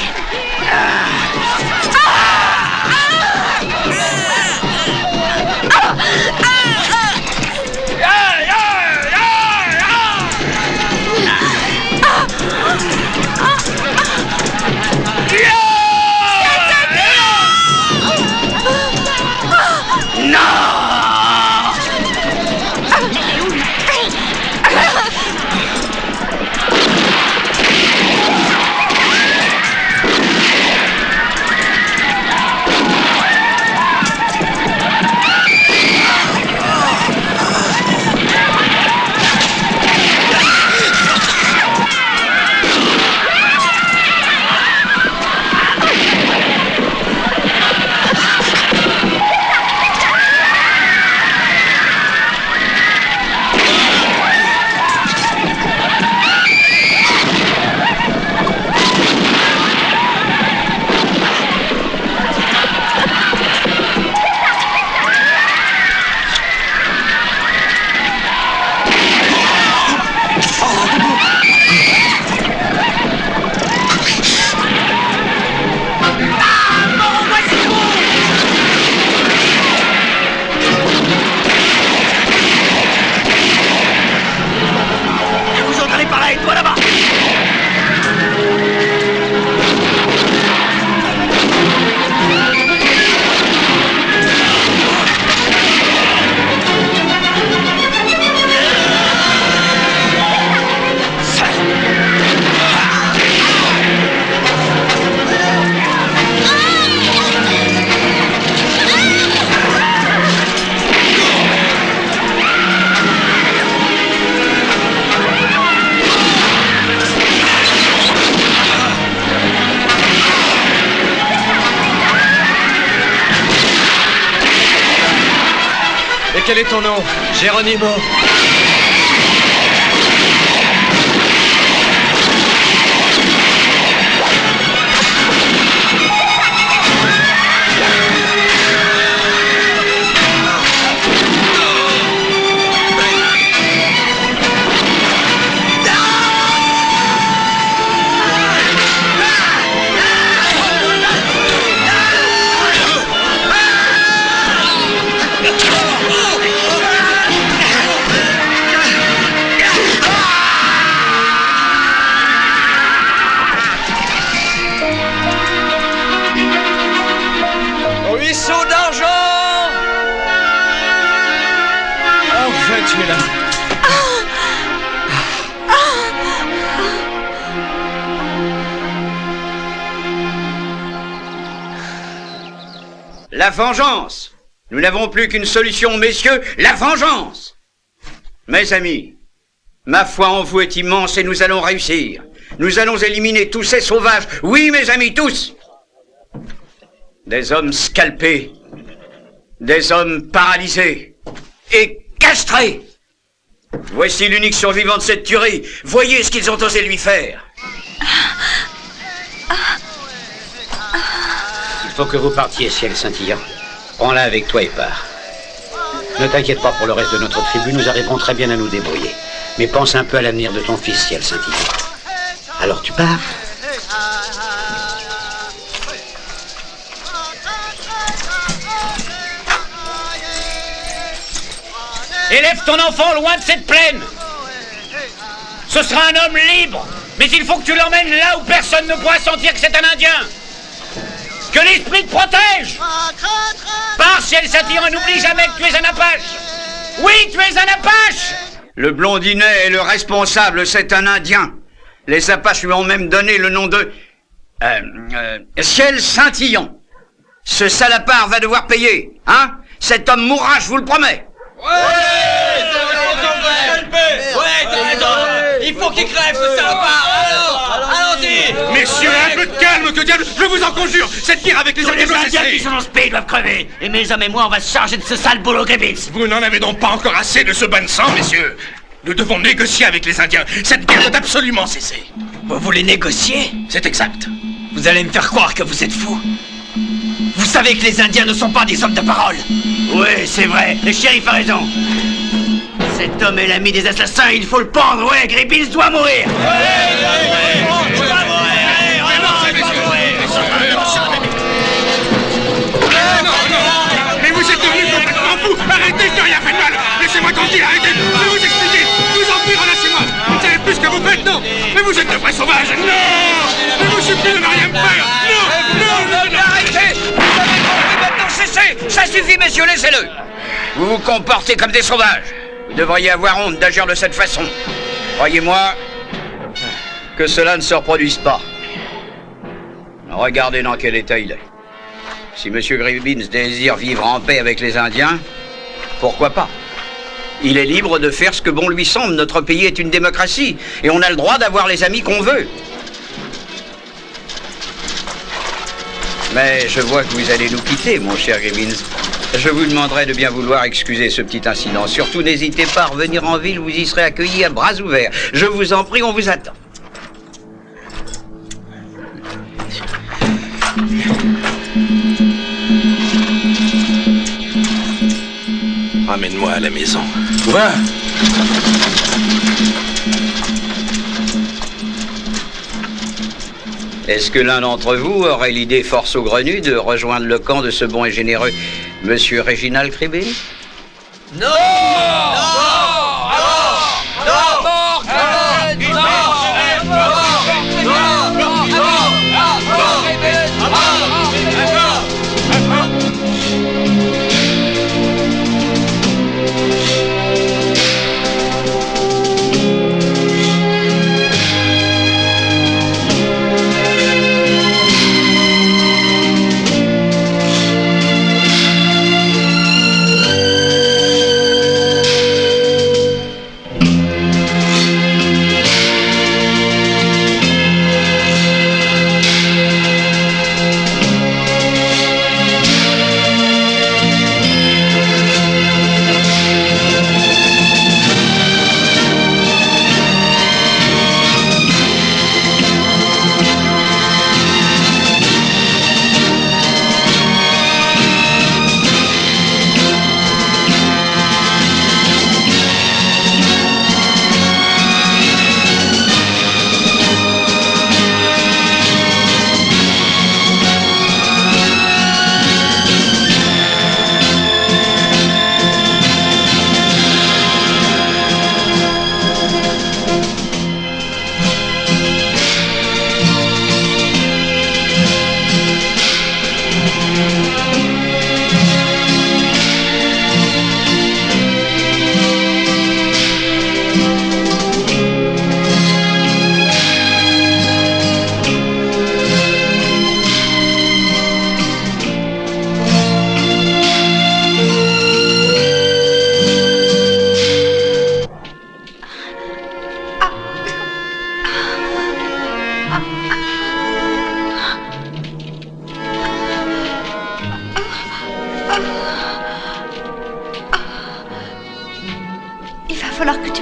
quel est ton nom? Geronimo. Ruisseau d'argent! Enfin, tu es là. La vengeance. Nous n'avons plus qu'une solution, messieurs, la vengeance. Mes amis, ma foi en vous est immense et nous allons réussir. Nous allons éliminer tous ces sauvages. Oui, mes amis, tous. Des hommes scalpés, des hommes paralysés et castrés. Voici l'unique survivant de cette tuerie. Voyez ce qu'ils ont osé lui faire. Il faut que vous partiez, ciel scintillant. Prends-la avec toi et pars. Ne t'inquiète pas pour le reste de notre tribu, nous arriverons très bien à nous débrouiller. Mais pense un peu à l'avenir de ton fils, ciel scintillant. Alors tu pars. Élève ton enfant loin de cette plaine. Ce sera un homme libre, mais il faut que tu l'emmènes là où personne ne pourra sentir que c'est un Indien. Que l'esprit te protège. Pars, ciel scintillant, et n'oublie jamais que tu es un Apache. Oui, tu es un Apache. Le blondinet est le responsable, c'est un Indien. Les Apaches lui ont même donné le nom de... ciel scintillant. Ce salopard va devoir payer, hein? Cet homme mourra, je vous le promets. Il faut qu'il crève, ce salopard. Alors, allons-y. Messieurs, un peu de calme, que diable, je vous en conjure. Cette guerre avec les Tous Indiens les doit Indiens cesser. qui sont dans ce pays doivent crever. Et mes hommes et moi, on va se charger de ce sale boulot Gribbins. Vous n'en avez donc pas encore assez de ce bain de sang, messieurs. Nous devons négocier avec les Indiens. Cette guerre doit absolument cesser. Vous voulez négocier? C'est exact. Vous allez me faire croire que vous êtes fou. Vous savez que les Indiens ne sont pas des hommes de parole. Oui, c'est vrai, le shérif a raison. Cet homme est l'ami des assassins, il faut le pendre, ouais, Gribbins doit mourir. Mais vous êtes devenus complètement fous. Arrêtez, je n'ai rien fait de mal. Laissez-moi tranquille, arrêtez. Je vais vous expliquer. Je vous en prie, relâchez-moi. Vous ne savez plus ce que vous faites, non? Mais vous êtes de vrais sauvages. Non. Je vous supplie de ne rien me faire. Non. Arrêtez. Vous avez compris, maintenant cessez. Ça suffit, messieurs, laissez-le. Vous vous comportez comme des sauvages. Vous devriez avoir honte d'agir de cette façon. Croyez-moi que cela ne se reproduise pas. Regardez dans quel état il est. Si M. Gribbins désire vivre en paix avec les Indiens, pourquoi pas? Il est libre de faire ce que bon lui semble. Notre pays est une démocratie et on a le droit d'avoir les amis qu'on veut. Mais je vois que vous allez nous quitter, mon cher Gribbins. Je vous demanderai de bien vouloir excuser ce petit incident. Surtout, n'hésitez pas à revenir en ville, vous y serez accueillis à bras ouverts. Je vous en prie, on vous attend. Ramène-moi à la maison. Va. Est-ce que l'un d'entre vous aurait l'idée fort saugrenue de rejoindre le camp de ce bon et généreux Monsieur Réginald Gribbins? Non!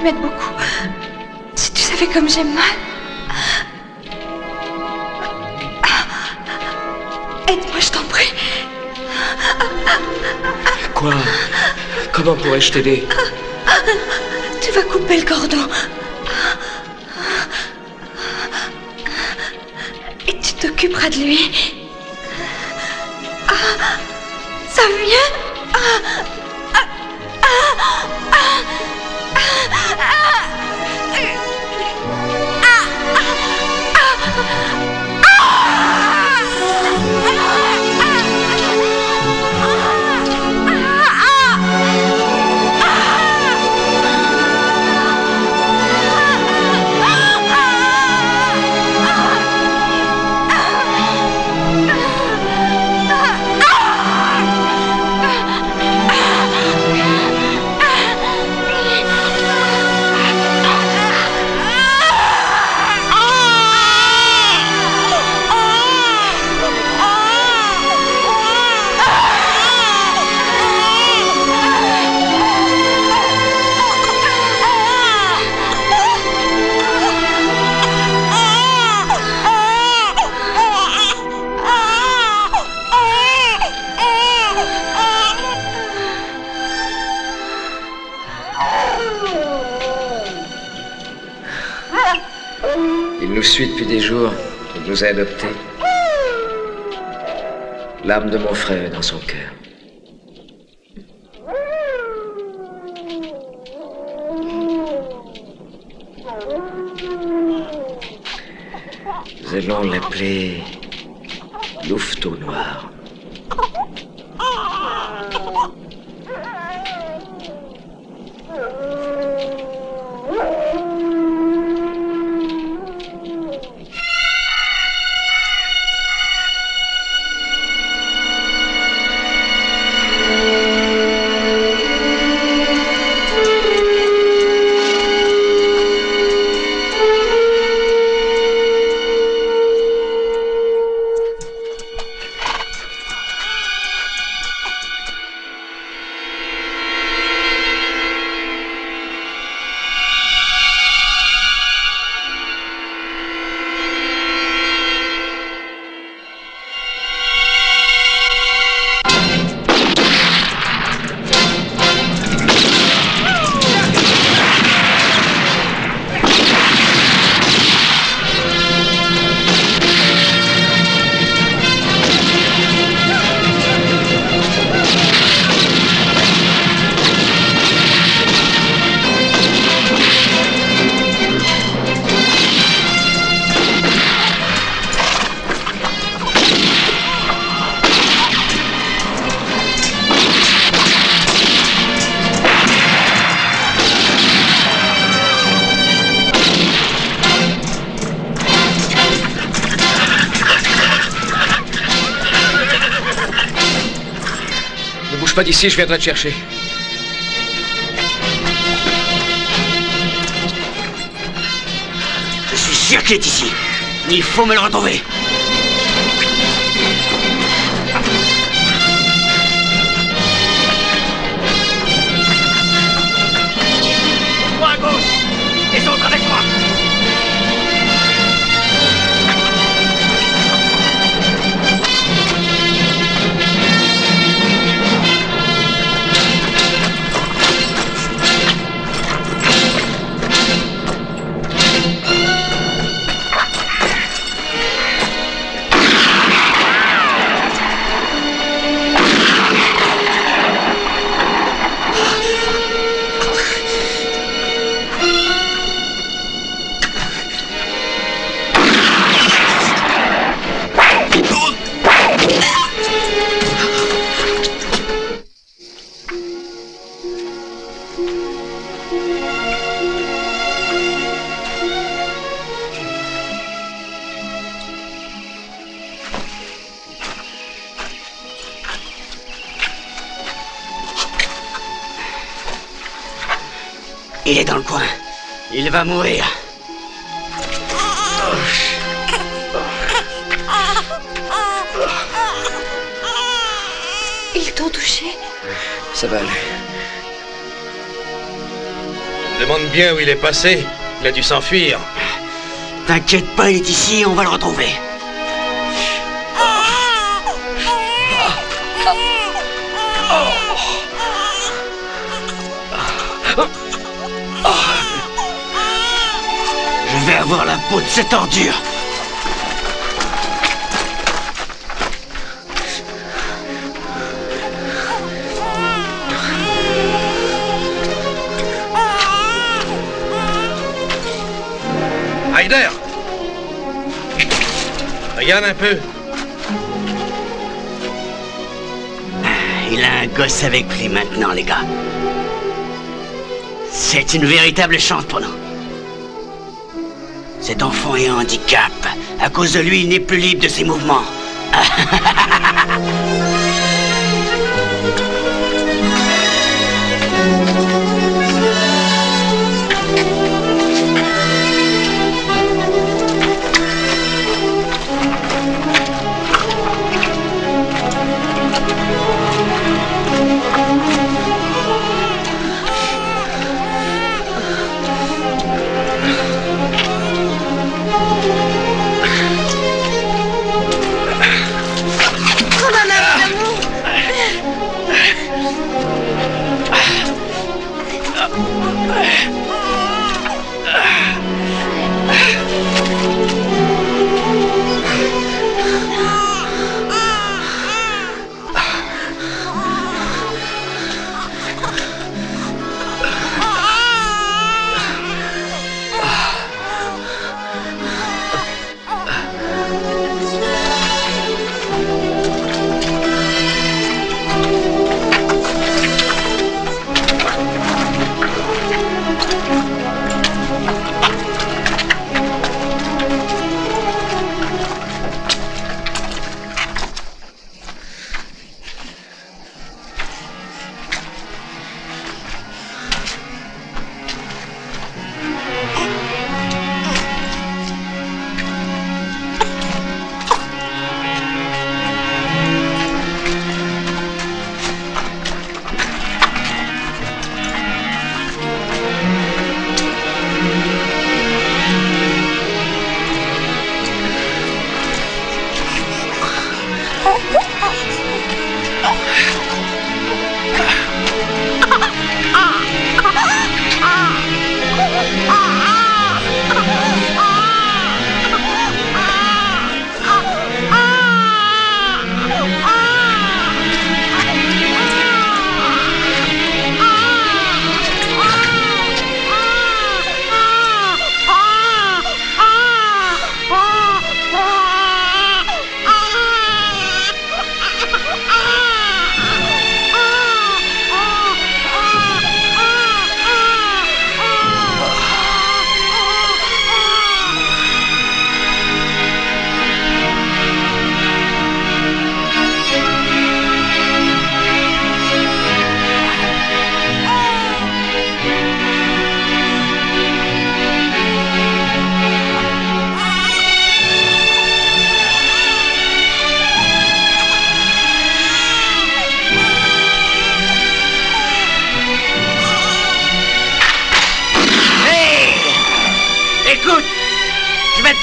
m'aides beaucoup. Si tu savais comme j'aime mal. Aide-moi, je t'en prie. Quoi? Comment pourrais-je t'aider? Tu vas couper le cordon. Et tu t'occuperas de lui. Ça vient. Il nous suit depuis des jours. Il nous a adoptés. L'âme de mon frère est dans son cœur. Nous allons l'appeler Louveteau Noir. Pas d'ici, je viendrai te chercher. Je suis sûr qu'il est ici. Il faut me le retrouver. Toi à gauche, les autres avec moi. Il est dans le coin. Il va mourir. Ils t'ont touché? Ça va aller. Demande bien où il est passé. Il a dû s'enfuir. T'inquiète pas, il est ici, on va le retrouver. Je vais avoir la peau de cette ordure. Ryder! Regarde un peu. Il a un gosse avec lui maintenant, les gars. C'est une véritable chance pour nous. Cet enfant est un handicap. À cause de lui, il n'est plus libre de ses mouvements.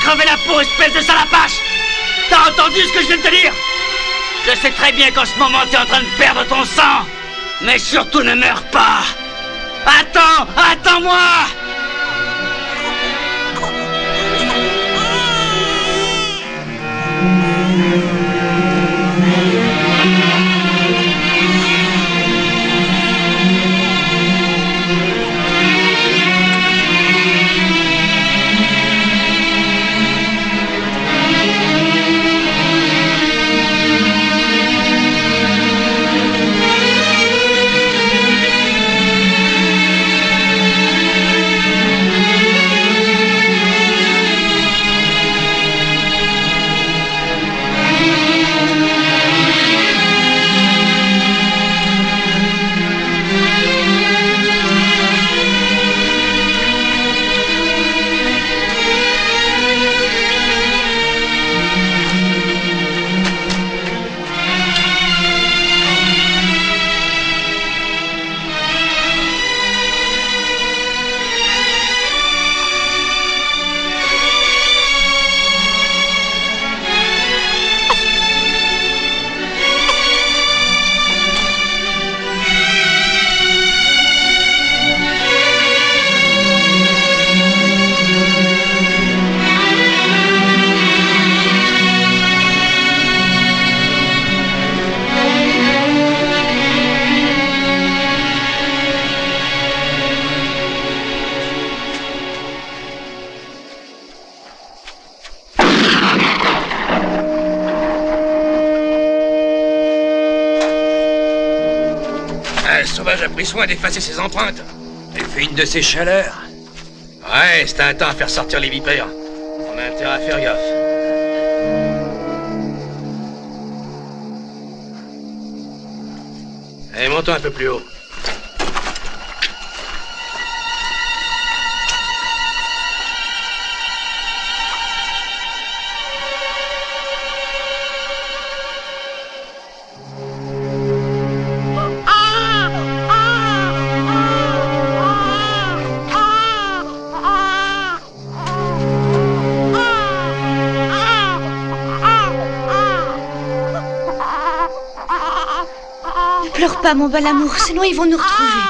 Crever la peau, espèce de salapache! T'as entendu ce que je viens de te dire? Je sais très bien qu'en ce moment t'es en train de perdre ton sang, mais surtout ne meurs pas! Attends! Attends-moi! déjà pris soin d'effacer ses empreintes. Elle fait une de ces chaleurs. Ouais, c'est un temps à faire sortir les vipères. On a intérêt à faire gaffe. Allez, montons un peu plus haut. Ne pleure pas, mon bel amour, sinon ils vont nous retrouver.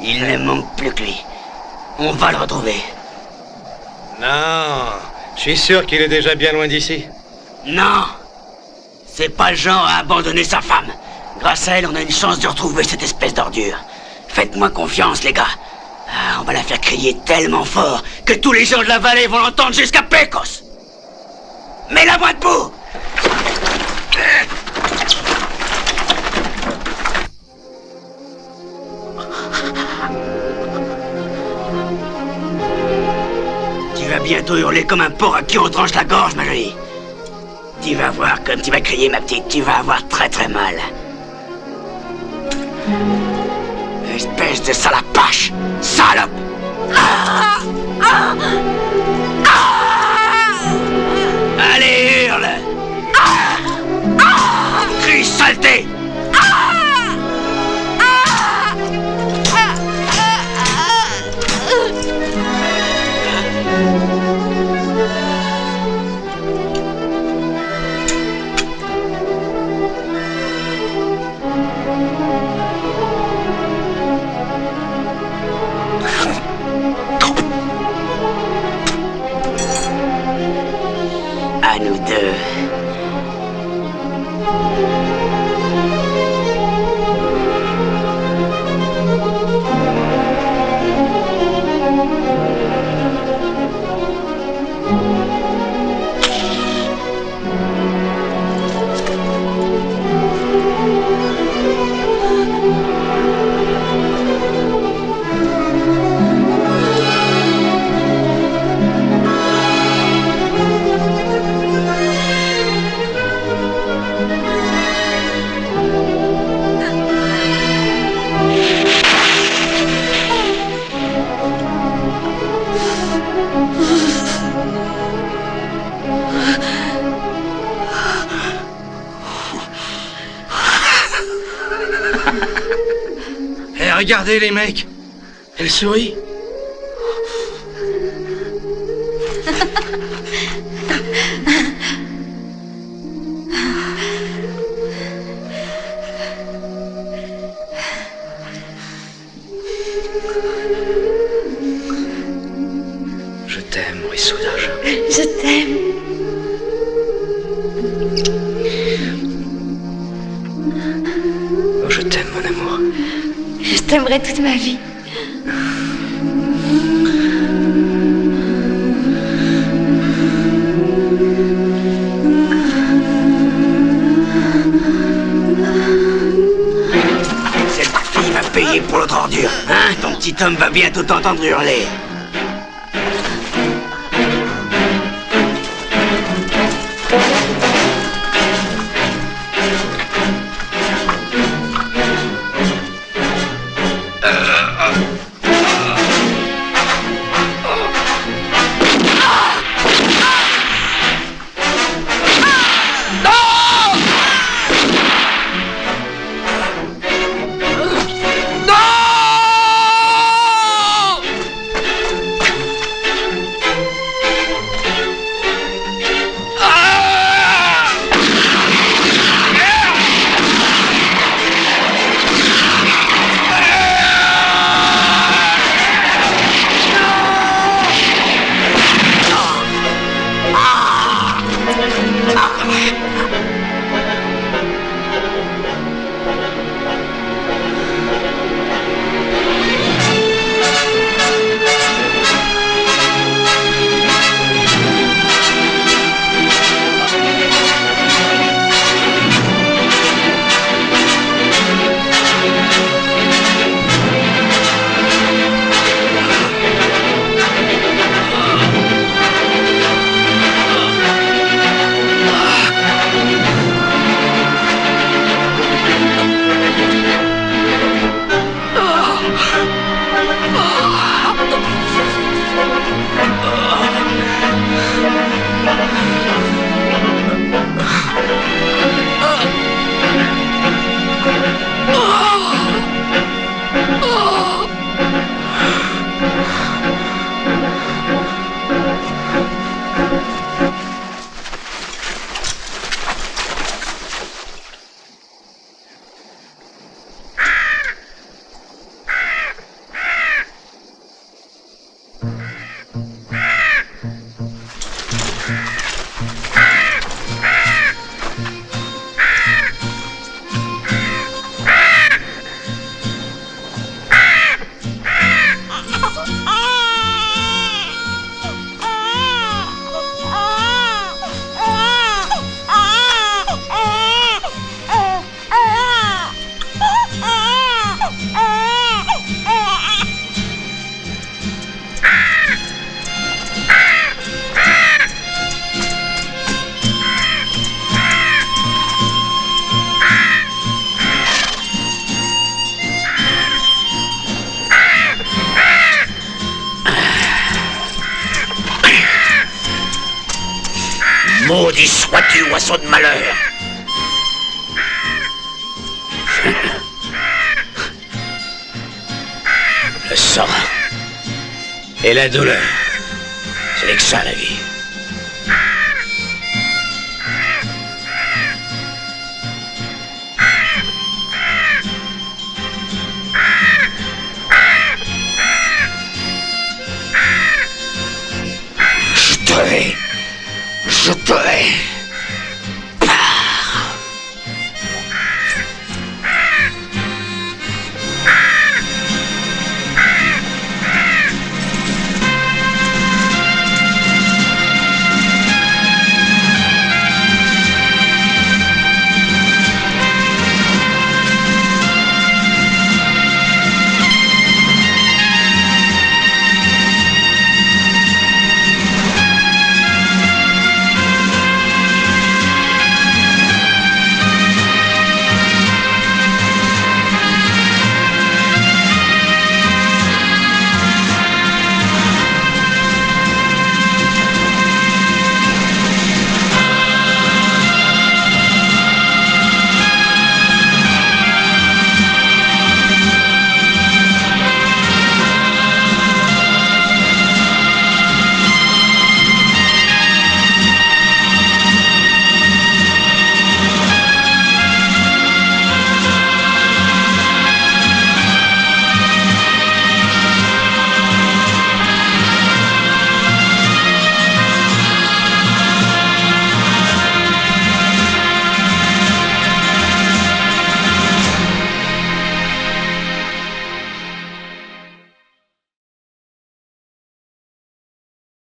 Il ne manque plus que lui. On va le retrouver. Non, je suis sûr qu'il est déjà bien loin d'ici. Non. C'est pas le genre à abandonner sa femme. Grâce à elle, on a une chance de retrouver cette espèce d'ordure. Faites-moi confiance, les gars. Ah, on va la faire crier tellement fort que tous les gens de la vallée vont l'entendre jusqu'à Pecos. Mets la voix debout. Tu vas bientôt hurler comme un porc à qui on tranche la gorge, ma jolie. Tu vas voir comme tu vas crier, ma petite. Tu vas avoir très très mal. Espèce de salopache. Salope. Allez, hurle. Crie, saleté. regardez les mecs. Elle sourit. Je t'aime, ruisseau d'argent. Je t'aime. Oh, je t'aime, mon amour. Je t'aimerai toute ma vie. Cette fille va payer pour l'autre ordure, hein? Ton petit homme va bientôt t'entendre hurler. Maudit sois-tu, oiseau de malheur! Le sang et la douleur, ce n'est que ça la vie. Je te hais! Je te hais!